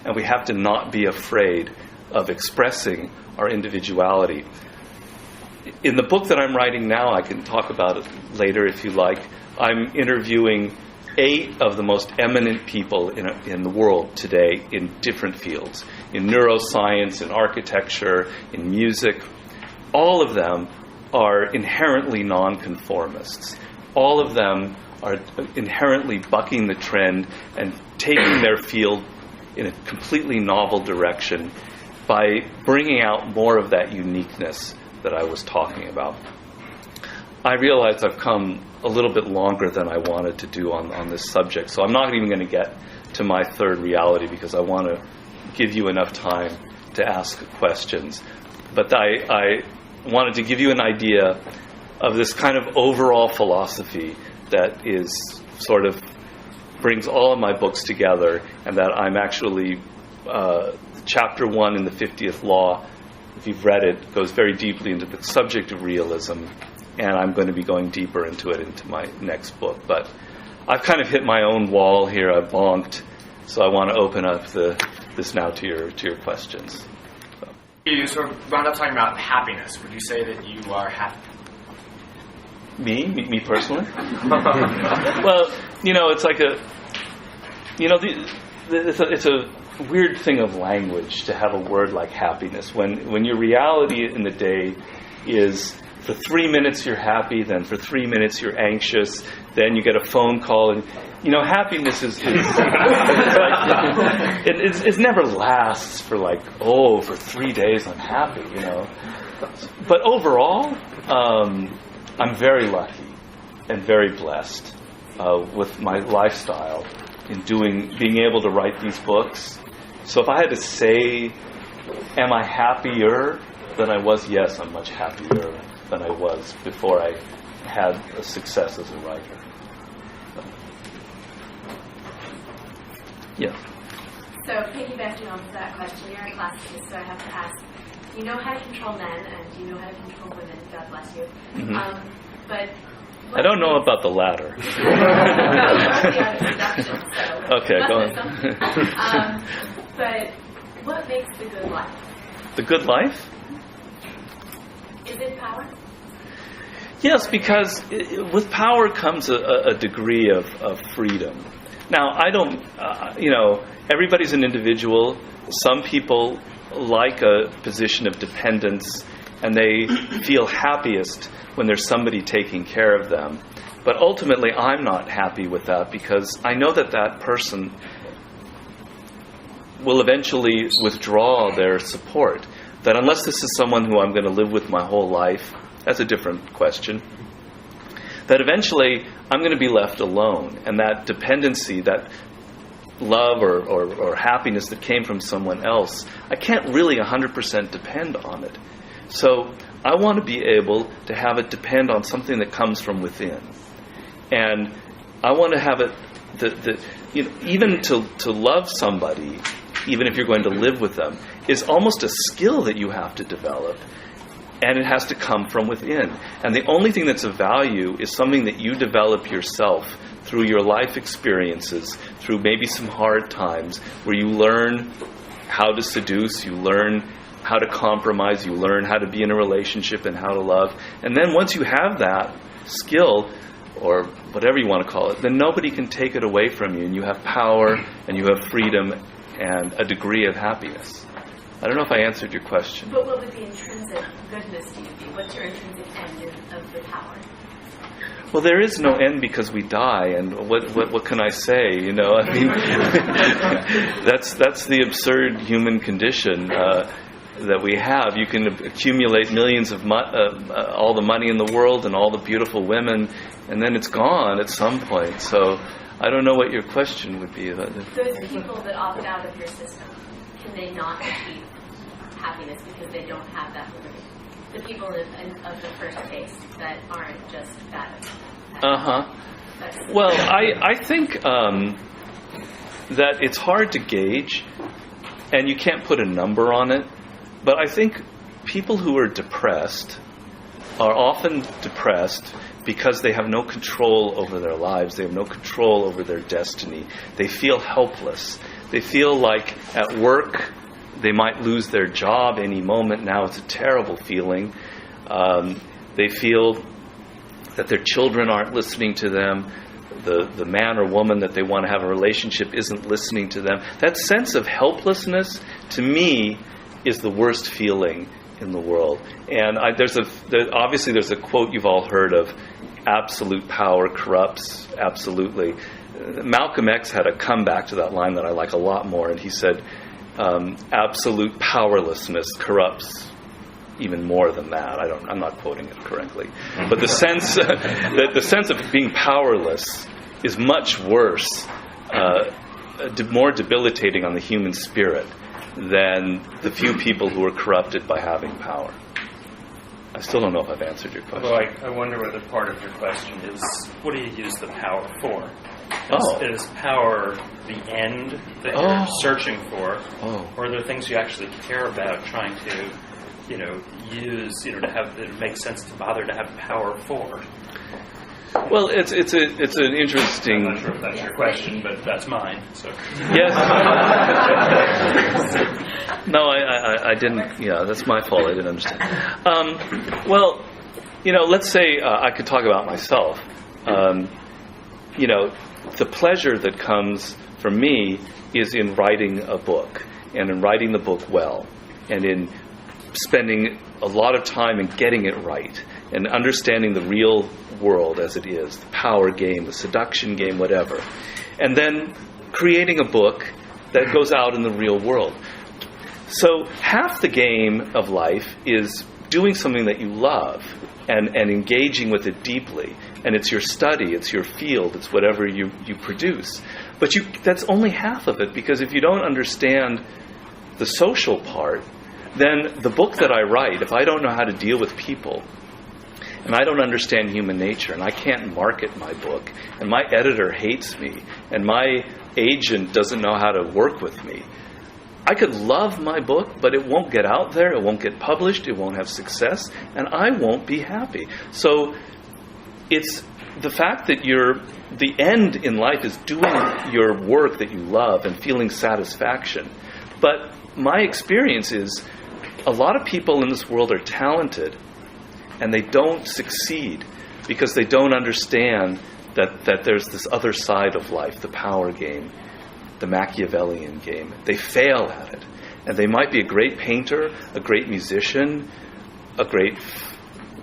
and we have to not be afraid of expressing our individuality. in the book that I'm writing now, I can talk about it later if you like, I'm interviewing 8 of the most eminent people in the world today in different fields, in neuroscience, in architecture, in music. All of them are inherently nonconformists. All of them are inherently bucking the trend and taking their field in a completely novel direction by bringing out more of that uniqueness that I was talking about. I realize I've come a little bit longer than I wanted to do on this subject, so I'm not even going to get to my third reality because I want to give you enough time to ask questions. But I wanted to give you an idea of this kind of overall philosophy that is sort of brings all of my books together, and that I'm actually chapter 1 in the 50th Law, if you've read it, goes very deeply into the subject of realism, and I'm going to be going deeper into it into my next book. But I've kind of hit my own wall here. I've bonked, so I want to open up this now to your questions. So. You sort of wound up talking about happiness. Would you say that you are happy? Me personally? Well, it's like it's a weird thing of language to have a word like happiness when your reality in the day is for 3 minutes you're happy, then for 3 minutes you're anxious, then you get a phone call, and happiness is like, it never lasts for for 3 days I'm happy, But overall, I'm very lucky and very blessed with my lifestyle in being able to write these books. So if I had to say, am I happier than I was? Yes, I'm much happier than I was before I had a success as a writer. Yeah. So piggybacking on that question, you're a classicist, so I have to ask, you know how to control men and you know how to control women, God bless you. Mm-hmm. But I don't know about the latter. Okay, go on. But what makes the good life? The good life? Is it power? Yes, because with power comes a degree of freedom. Now, I don't, everybody's an individual. Some people like a position of dependence, and they feel happiest when there's somebody taking care of them. But ultimately, I'm not happy with that because I know that person will eventually withdraw their support. That unless this is someone who I'm going to live with my whole life, that's a different question. That eventually I'm going to be left alone, and that dependency, that love or happiness that came from someone else, I can't really 100% depend on it. So I want to be able to have it depend on something that comes from within. And I want to have it, even to love somebody, even if you're going to live with them, is almost a skill that you have to develop. And it has to come from within. And the only thing that's of value is something that you develop yourself through your life experiences, through maybe some hard times, where you learn how to seduce, you learn how to compromise, you learn how to be in a relationship and how to love. And then once you have that skill, or whatever you want to call it, then nobody can take it away from you, and you have power, and you have freedom, and a degree of happiness. I don't know if I answered your question. But what would the intrinsic goodness to you be? What's your intrinsic end of the power? Well, there is no end because we die, and what can I say? I mean, that's the absurd human condition that we have. You can accumulate millions of all the money in the world and all the beautiful women, and then it's gone at some point. So I don't know what your question would be about this. Those people that opt out of your system, can they not achieve happiness because they don't have that liberty? The people of the first case that aren't just bad. Well, I think that it's hard to gauge, and you can't put a number on it. But I think people who are depressed are often depressed because they have no control over their lives. They have no control over their destiny. They feel helpless. They feel like at work they might lose their job any moment now. It's a terrible feeling. They feel that their children aren't listening to them. The man or woman that they want to have a relationship isn't listening to them. That sense of helplessness, to me, is the worst feeling in the world. And obviously there's a quote you've all heard of, absolute power corrupts, absolutely. Malcolm X had a comeback to that line that I like a lot more, and he said, absolute powerlessness corrupts even more than that. I'm not quoting it correctly. But the sense of being powerless is much worse, more debilitating on the human spirit than the few people who are corrupted by having power. I still don't know if I've answered your question. Well, I wonder whether part of your question is, what do you use the power for? Is power the end that you're searching for? Or are there things you actually care about trying to, use, to have it make sense to bother to have power for? Well, it's an interesting. I'm not sure if that's your question, but that's mine. So. Yes. No, I didn't. Yeah, that's my fault. I didn't understand. Well, let's say I could talk about myself. The pleasure that comes from me is in writing a book, and in writing the book well, and in spending a lot of time in getting it right, and understanding the real world as it is, the power game, the seduction game, whatever. And then creating a book that goes out in the real world. So half the game of life is doing something that you love and engaging with it deeply. And it's your study, it's your field, it's whatever you produce. But that's only half of it, because if you don't understand the social part, then the book that I write, if I don't know how to deal with people, and I don't understand human nature, and I can't market my book, and my editor hates me, and my agent doesn't know how to work with me, I could love my book, but it won't get out there, it won't get published, it won't have success, and I won't be happy. So it's the fact that the end in life is doing your work that you love and feeling satisfaction. But my experience is a lot of people in this world are talented, and they don't succeed because they don't understand that there's this other side of life, the power game, the Machiavellian game. They fail at it. And they might be a great painter, a great musician, a great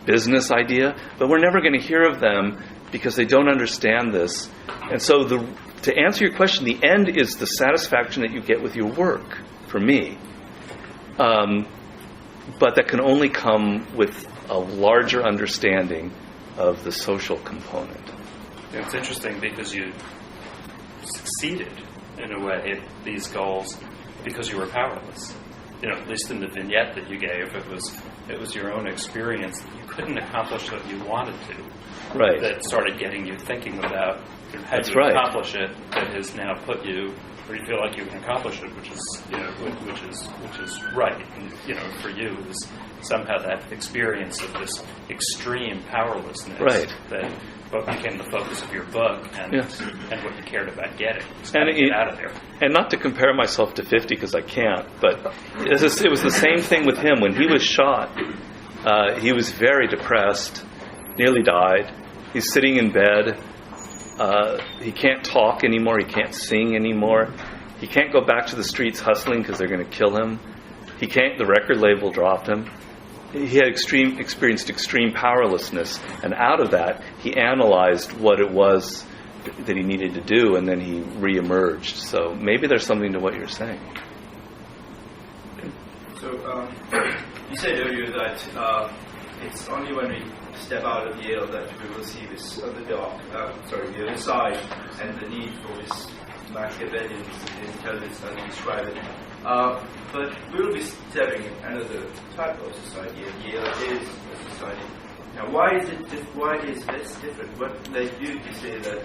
business idea, but we're never going to hear of them because they don't understand this. And so to answer your question, the end is the satisfaction that you get with your work, for me. But that can only come with a larger understanding of the social component. It's interesting because you succeeded in a way at these goals because you were powerless. At least in the vignette that you gave, it was your own experience that you couldn't accomplish what you wanted to. Right. That started getting you thinking about how That's to right. accomplish it. That has now put you where you feel like you can accomplish it, which is right. And, for you, it was somehow that experience of this extreme powerlessness that became the focus of your book and what you cared about getting. And get out of there. And not to compare myself to 50 because I can't, but it was the same thing with him. When he was shot, he was very depressed, nearly died. He's sitting in bed. He can't talk anymore. He can't sing anymore. He can't go back to the streets hustling because they're going to kill him. The record label dropped him. He had experienced extreme powerlessness, and out of that, he analyzed what it was that he needed to do, and then he re-emerged. So maybe there's something to what you're saying. So you said earlier that it's only when we step out of Yale that we will see this other the other side, and the need for this Machiavellian intelligence as you describe it. But we'll be stepping in another type of society, and Yale is a society. Now, why is this different? What led you to say that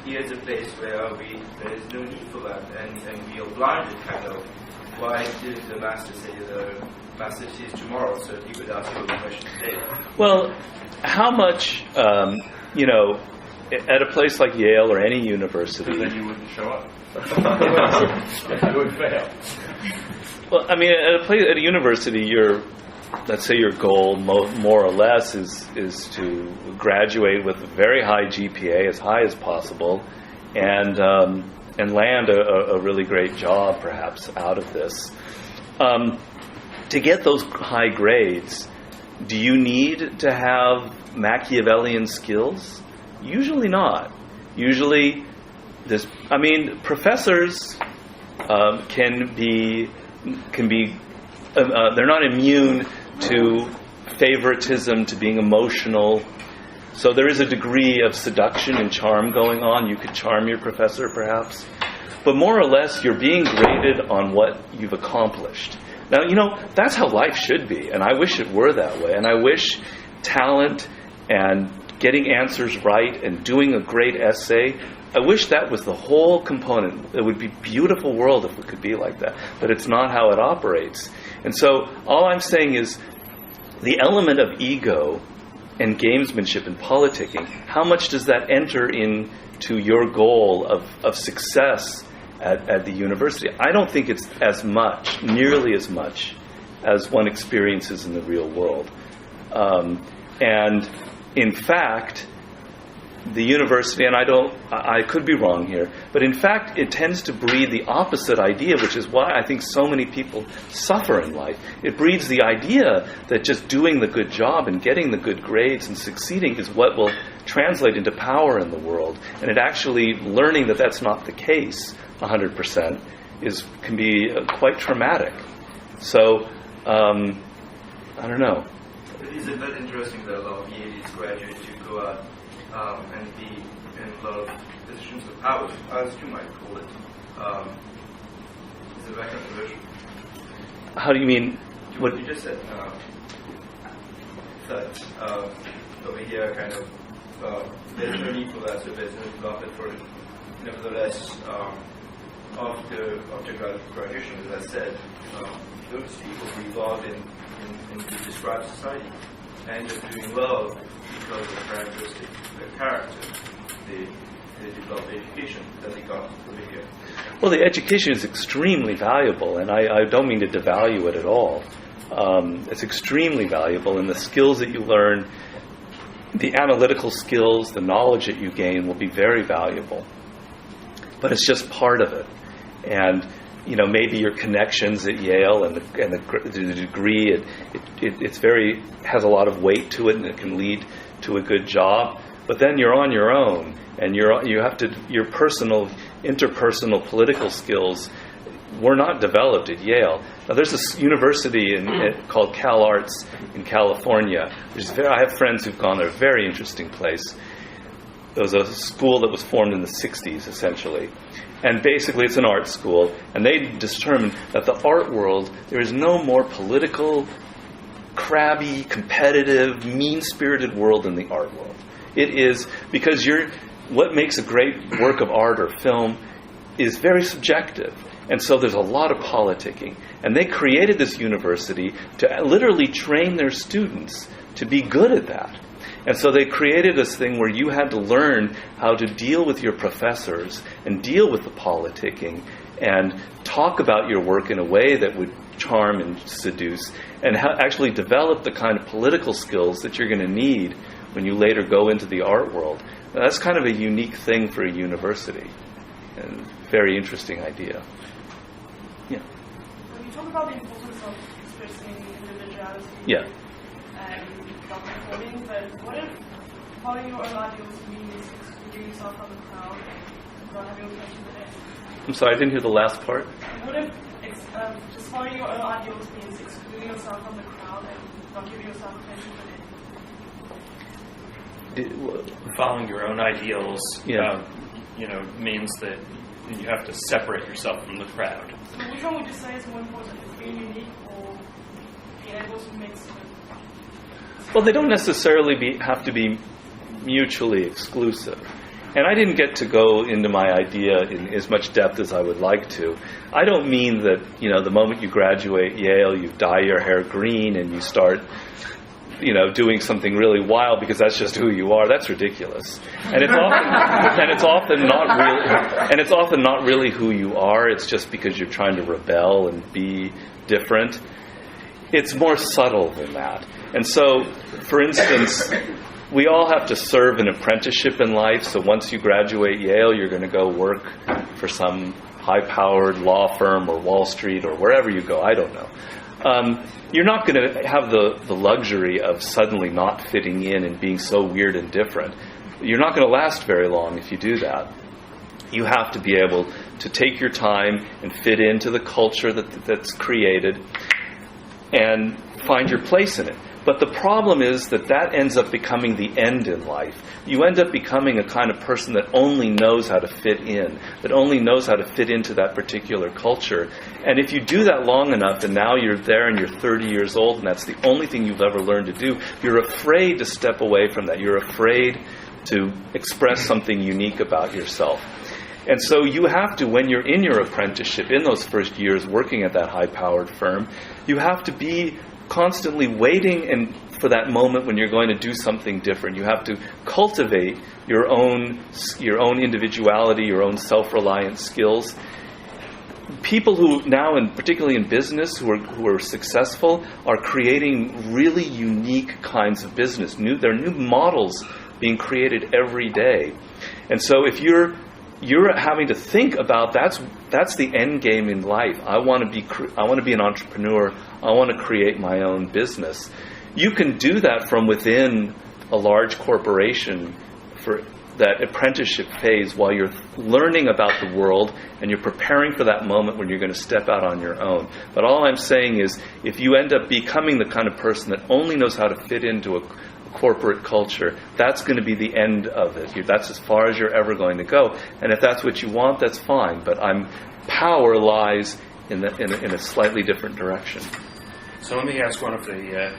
here's a place where there is no need for that, and we are blinded, kind of? Why did the master say the master sees tomorrow, so he could ask you the question today? Well, how much, at a place like Yale or any university... Then you wouldn't show up. You would fail. Well, I mean, at a university, you're let's say your goal, more or less, is to graduate with a very high GPA, as high as possible, and land a really great job, perhaps, out of this. To get those high grades, do you need to have Machiavellian skills? Usually not. Usually, professors can be they're not immune to favoritism, to being emotional. So there is a degree of seduction and charm going on. You could charm your professor, perhaps. But more or less, you're being graded on what you've accomplished. Now, that's how life should be, and I wish it were that way. And I wish talent and getting answers right and doing a great essay, I wish that was the whole component. It would be a beautiful world if it could be like that. But it's not how it operates. And so all I'm saying is the element of ego and gamesmanship and politicking, how much does that enter into your goal of success at the university? I don't think it's nearly as much as one experiences in the real world. And in fact, the university, and I could be wrong here, but in fact it tends to breed the opposite idea, which is why I think so many people suffer in life. It breeds the idea that just doing the good job and getting the good grades and succeeding is what will translate into power in the world. And it actually, learning that that's not the case 100% can be quite traumatic. So, I don't know. Isn't that interesting that a lot of Yale's graduates who go out and be in a lot of positions of power, as you might call it, is it that controversial? How do you mean? What you just said, that over here kind of there's no need for that, so there's no profit for it. Nevertheless, after graduation, as I said, those people who involved in the described society end up doing well because of the characteristic, their character, they develop the education that they got over here. Well, the education is extremely valuable, and I don't mean to devalue it at all. It's extremely valuable, and the skills that you learn, the analytical skills, the knowledge that you gain will be very valuable. But it's just part of it. And maybe your connections at Yale and the degree, it has a lot of weight to it, and it can lead to a good job. But then you're on your own, and your personal, interpersonal, political skills were not developed at Yale. Now, there's this university called Cal Arts in California. I have friends who've gone there. A very interesting place. It was a school that was formed in the 60s, essentially. And basically, it's an art school. And they determined that the art world, there is no more political, crabby, competitive, mean-spirited world than the art world. It is, because what makes a great work of art or film is very subjective. And so there's a lot of politicking. And they created this university to literally train their students to be good at that. And so they created this thing where you had to learn how to deal with your professors and deal with the politicking and talk about your work in a way that would charm and seduce, and actually develop the kind of political skills that you're going to need when you later go into the art world. Now, that's kind of a unique thing for a university, and very interesting idea. Yeah. You talk about the importance of expressing individuality. Yeah. Not conforming, but what if following your own ideals means excluding yourself from the crowd and not having attention to them? I'm sorry, I didn't hear the last part. What if just following your own ideals means excluding yourself from the crowd and not giving yourself attention to them? Following your own ideals, yeah. Means that you have to separate yourself from the crowd. So which one would you say is more important, being unique or being able to mix with? Well, they don't necessarily have to be mutually exclusive. And I didn't get to go into my idea in as much depth as I would like to. I don't mean that, the moment you graduate Yale, you dye your hair green and you start, doing something really wild because that's just who you are. That's ridiculous. And it's often not really who you are. It's just because you're trying to rebel and be different. It's more subtle than that. And so, for instance, we all have to serve an apprenticeship in life. So once you graduate Yale, you're going to go work for some high-powered law firm or Wall Street or wherever you go. I don't know. You're not going to have the luxury of suddenly not fitting in and being so weird and different. You're not going to last very long if you do that. You have to be able to take your time and fit into the culture that's created and find your place in it. But the problem is that ends up becoming the end in life. You end up becoming a kind of person that only knows how to fit in, that only knows how to fit into that particular culture. And if you do that long enough, and now you're there and you're 30 years old, and that's the only thing you've ever learned to do, you're afraid to step away from that. You're afraid to express something unique about yourself. And so you have to, when you're in your apprenticeship, in those first years working at that high-powered firm, you have to be constantly waiting for that moment when you're going to do something different. You have to cultivate your own individuality, your own self-reliant skills. People who now, and particularly in business, who are successful, are creating really unique kinds of business. There are new models being created every day. And so if you're having to think about that's the end game in life. I want to be an entrepreneur. I want to create my own business. You can do that from within a large corporation for that apprenticeship phase while you're learning about the world and you're preparing for that moment when you're going to step out on your own. But all I'm saying is, if you end up becoming the kind of person that only knows how to fit into a corporate culture, that's going to be the end of it. That's as far as you're ever going to go. And if that's what you want, that's fine. But power lies in a slightly different direction. So let me ask one of the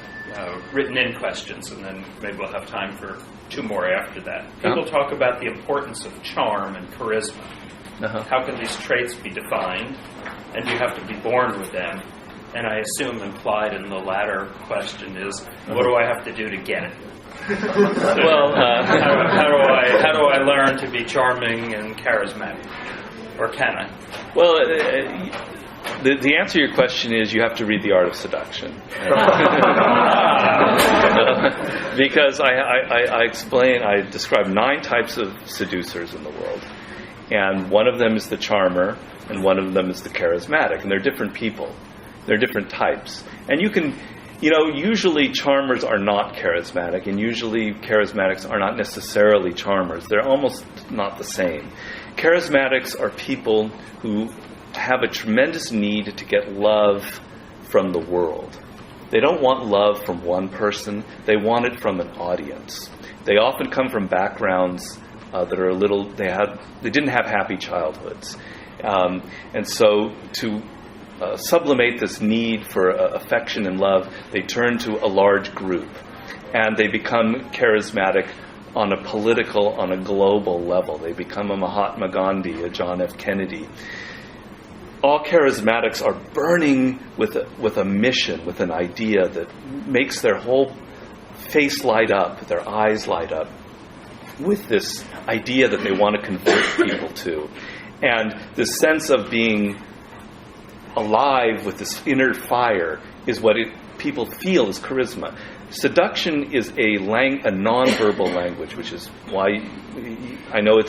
written-in questions, and then maybe we'll have time for two more after that. People talk about the importance of charm and charisma. How can these traits be defined? And do you have to be born with them? And I assume implied in the latter question is, what do I have to do to get it? Well, how do I learn to be charming and charismatic? Or can I? Well, the answer to your question is you have to read The Art of Seduction. Because I describe 9 types of seducers in the world. And one of them is the charmer, and one of them is the charismatic. And they're different people. They're different types. And usually charmers are not charismatic, and usually charismatics are not necessarily charmers. They're almost not the same. Charismatics are people who have a tremendous need to get love from the world. They don't want love from one person. They want it from an audience. They often come from backgrounds that are they didn't have happy childhoods. And so to sublimate this need for affection and love, they turn to a large group, and they become charismatic on a political, on a global level. They become a Mahatma Gandhi, a John F. Kennedy. All charismatics are burning with a mission, with an idea that makes their whole face light up, their eyes light up, with this idea that they want to convert people to. And this sense of being alive with this inner fire is what people feel is charisma. Seduction is a nonverbal language, which is why I know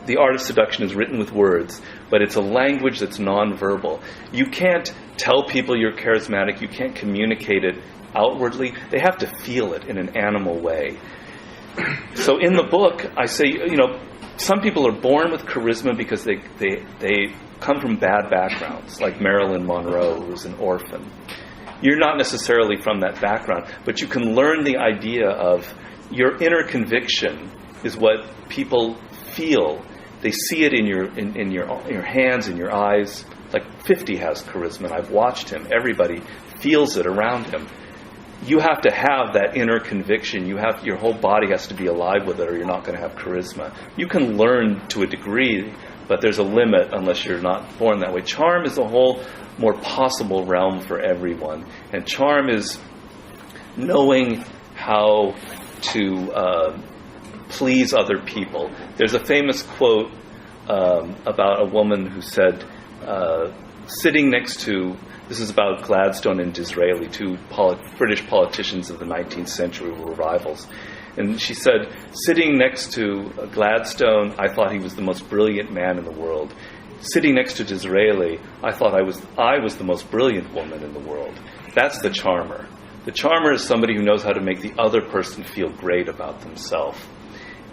the art of seduction is written with words, but it's a language that's nonverbal. You can't tell people you're charismatic. You can't communicate it outwardly. They have to feel it in an animal way. So in the book, I say, some people are born with charisma because they come from bad backgrounds, like Marilyn Monroe, who was an orphan. You're not necessarily from that background, but you can learn the idea of your inner conviction is what people feel. They see it in your hands, in your eyes. Like 50 has charisma, and I've watched him. Everybody feels it around him. You have to have that inner conviction. Your whole body has to be alive with it, or you're not going to have charisma. You can learn to a degree, but there's a limit unless you're not born that way. Charm is a whole more possible realm for everyone. And charm is knowing how to please other people. There's a famous quote about a woman who said, sitting next to This is about Gladstone and Disraeli, two British politicians of the 19th century who were rivals. And she said, sitting next to Gladstone, I thought he was the most brilliant man in the world. Sitting next to Disraeli, I thought I was the most brilliant woman in the world. That's the charmer. The charmer is somebody who knows how to make the other person feel great about themselves.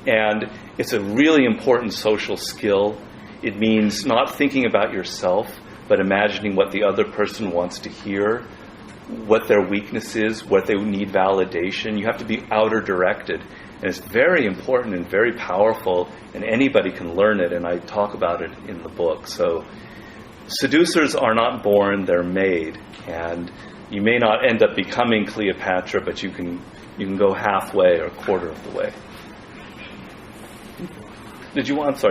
And it's a really important social skill. It means not thinking about yourself, but imagining what the other person wants to hear, what their weakness is, what they need validation. You have to be outer directed. And it's very important and very powerful, and anybody can learn it, and I talk about it in the book. So seducers are not born, they're made. And you may not end up becoming Cleopatra, but you can go halfway or a quarter of the way. Did you want to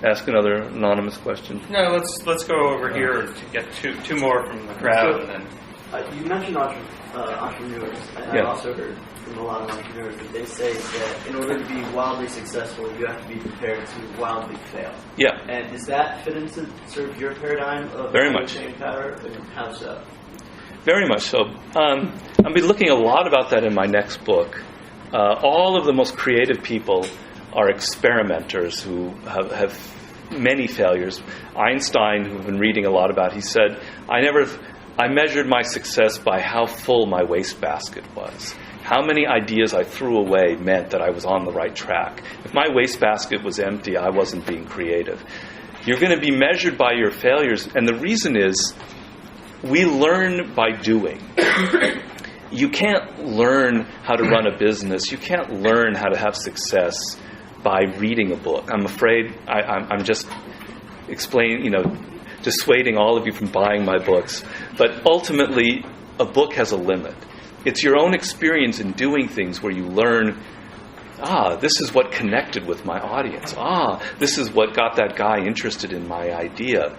ask another anonymous question? No, let's go over here to get two more from the crowd. And then you mentioned entrepreneurs, and Yeah. I've also heard from a lot of entrepreneurs that they say that in order to be wildly successful, you have to be prepared to wildly fail. Yeah. And does that fit into sort of your paradigm of Very much. staying power, and how so? Very much so. I'll be looking a lot about that in my next book. All of the most creative people are experimenters who have many failures. Einstein, who I've been reading a lot about, he said, I measured my success by how full my wastebasket was. How many ideas I threw away meant that I was on the right track. If my wastebasket was empty, I wasn't being creative. You're going to be measured by your failures, and the reason is we learn by doing. You can't learn how to run a business. You can't learn how to have success by reading a book. I'm afraid I'm just dissuading all of you from buying my books. But ultimately, a book has a limit. It's your own experience in doing things where you learn, this is what connected with my audience. This is what got that guy interested in my idea.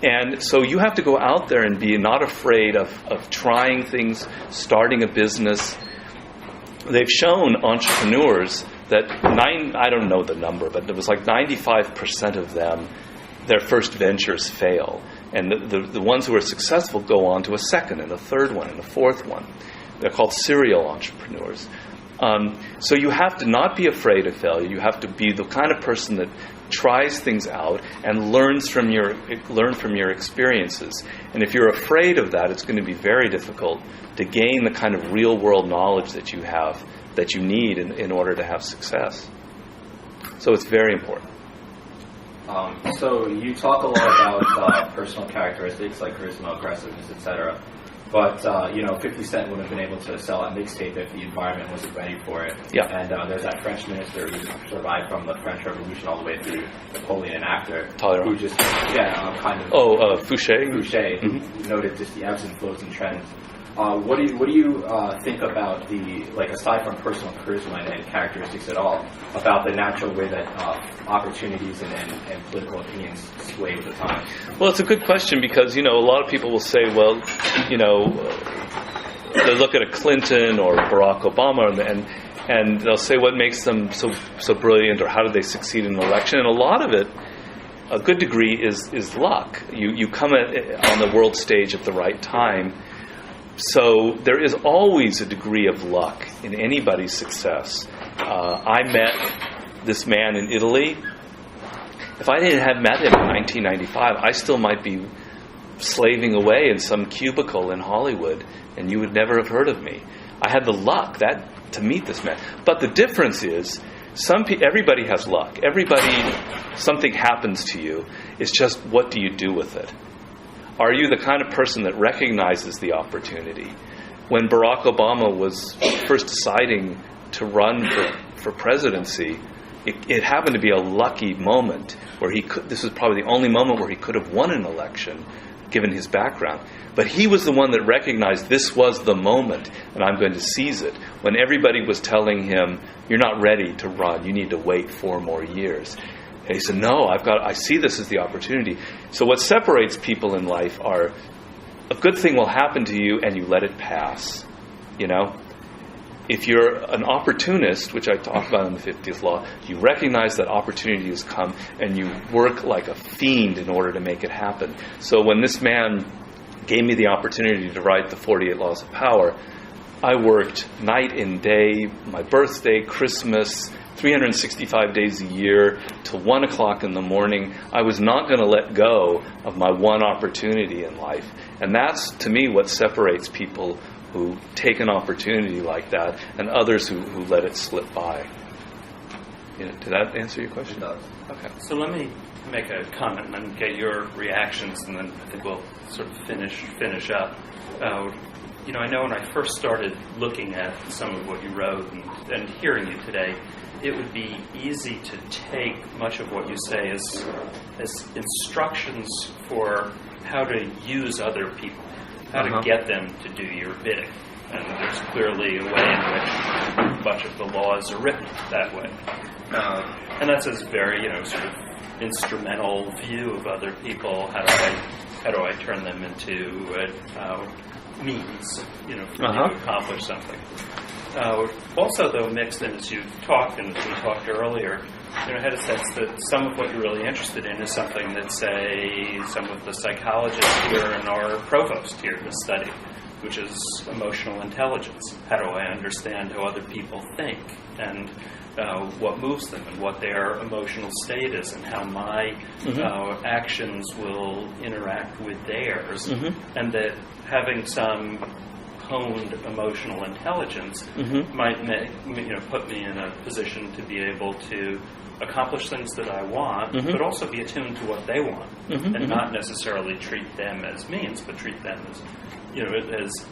And so you have to go out there and be not afraid of trying things, starting a business. They've shown entrepreneurs that I don't know the number, but it was like 95% of them, their first ventures fail. And the ones who are successful go on to a second and a third one and a fourth one. They're called serial entrepreneurs. So you have to not be afraid of failure. You have to be the kind of person that tries things out and learn from your experiences. And if you're afraid of that, it's going to be very difficult to gain the kind of real world knowledge that you need in order to have success. So it's very important. So you talk a lot about personal characteristics like charisma, aggressiveness, etc. But 50 Cent wouldn't have been able to sell a mixtape if the environment wasn't ready for it. Yeah. And there's that French minister who survived from the French Revolution all the way through, Napoleon, an actor, Talleyrand. who just Fouché. Fouché, who noted just the ebbs and flows and trends. What do you think about aside from personal charisma and characteristics at all, about the natural way that opportunities and political opinions sway with the times? Well, it's a good question because, a lot of people will say, well, they look at a Clinton or Barack Obama and they'll say what makes them so brilliant or how did they succeed in an election. And a lot of it, a good degree, is luck. You come on the world stage at the right time. So there is always a degree of luck in anybody's success. I met this man in Italy. If I didn't have met him in 1995, I still might be slaving away in some cubicle in Hollywood, and you would never have heard of me. I had the luck to meet this man. But the difference is, everybody has luck. Something happens to you. It's just, what do you do with it? Are you the kind of person that recognizes the opportunity? When Barack Obama was first deciding to run for presidency, it happened to be a lucky moment where this was probably the only moment where he could have won an election, given his background. But he was the one that recognized this was the moment, and I'm going to seize it. When everybody was telling him, you're not ready to run, you need to wait 4 more years. And he said, no, I see this as the opportunity. So what separates people in life are, a good thing will happen to you and you let it pass. If you're an opportunist, which I talk about in the 50th Law, you recognize that opportunity has come and you work like a fiend in order to make it happen. So when this man gave me the opportunity to write the 48 Laws of Power, I worked night and day, my birthday, Christmas, 365 days a year, till 1 o'clock in the morning. I was not going to let go of my one opportunity in life. And that's, to me, what separates people who take an opportunity like that and others who let it slip by. Did that answer your question? It does. Okay. So let me make a comment and then get your reactions, and then I think we'll sort of finish up. I know when I first started looking at some of what you wrote and hearing you today, it would be easy to take much of what you say as instructions for how to use other people, how to get them to do your bidding. And there's clearly a way in which much of the laws are written that way. And that's a very, sort of instrumental view of other people. How do I turn them into means, for you to accomplish something? Also, though, mixed in as you talked and as we talked earlier, I had a sense that some of what you're really interested in is something that, say, some of the psychologists here and our provost here has studied, which is emotional intelligence. How do I understand how other people think and what moves them and what their emotional state is and how my actions will interact with theirs, and that having some honed emotional intelligence might put me in a position to be able to accomplish things that I want, but also be attuned to what they want, and not necessarily treat them as means, but treat them as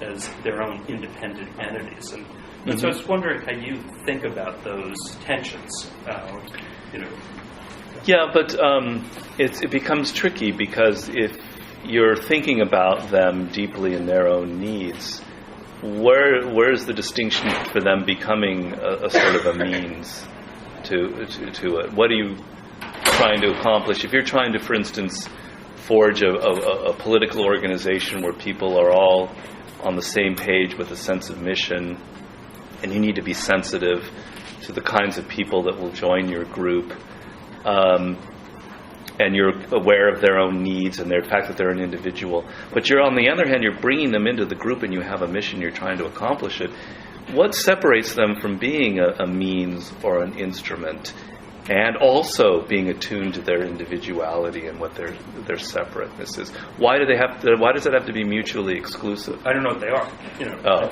as their own independent entities. And so I was wondering how you think about those tensions. Yeah, but it becomes tricky because if you're thinking about them deeply in their own needs, where's the distinction for them becoming a sort of a means to it? What are you trying to accomplish? If you're trying to, for instance, forge a political organization where people are all on the same page with a sense of mission, and you need to be sensitive to the kinds of people that will join your group, and you're aware of their own needs and the fact that they're an individual. But you're, on the other hand, you're bringing them into the group and you have a mission, you're trying to accomplish it. What separates them from being a means or an instrument, and also being attuned to their individuality and what their separateness is? Why does it have to be mutually exclusive? I don't know what they are.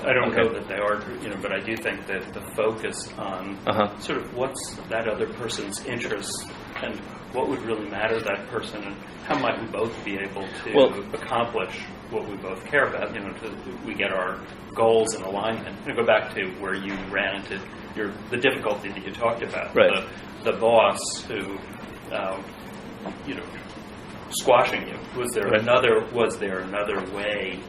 I don't know that they are. But I do think that the focus on sort of what's that other person's interest and what would really matter to that person, and how might we both be able to accomplish what we both care about. We get our goals in alignment. I'm going to go back to where you ran into the difficulty that you talked about. Right. The boss who, squashing you. Was there another way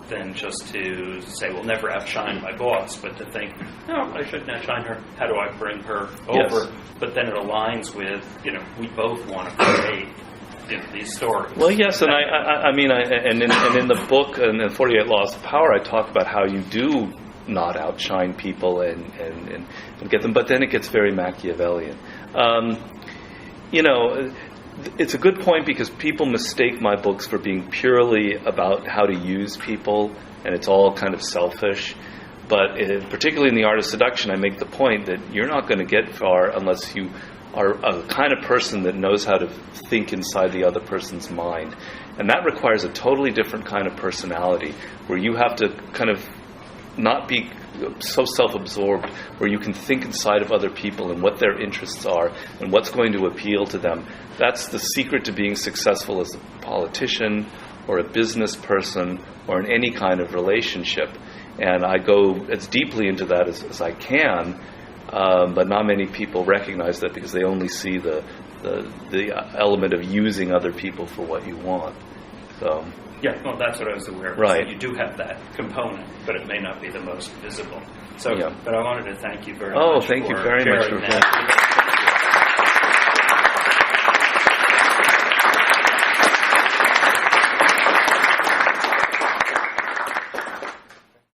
than just to say, well, never outshine my boss, but to think, no, I shouldn't outshine her. How do I bring her over? Yes. But then it aligns with, we both want to create these stories. Well, yes, and in the book, and in 48 Laws of Power, I talk about how you do not outshine people and get them, but then it gets very Machiavellian. It's a good point because people mistake my books for being purely about how to use people, and it's all kind of selfish. But particularly in The Art of Seduction, I make the point that you're not going to get far unless you are a kind of person that knows how to think inside the other person's mind. And that requires a totally different kind of personality, where you have to kind of not be so self-absorbed, where you can think inside of other people and what their interests are and what's going to appeal to them. That's the secret to being successful as a politician or a business person or in any kind of relationship. And I go as deeply into that as I can, but not many people recognize that because they only see the element of using other people for what you want. So. Yeah, well, that's what I was aware of. Right. So you do have that component, but it may not be the most visible. So, yeah. But I wanted to thank you very much. Oh, thank you very much for that.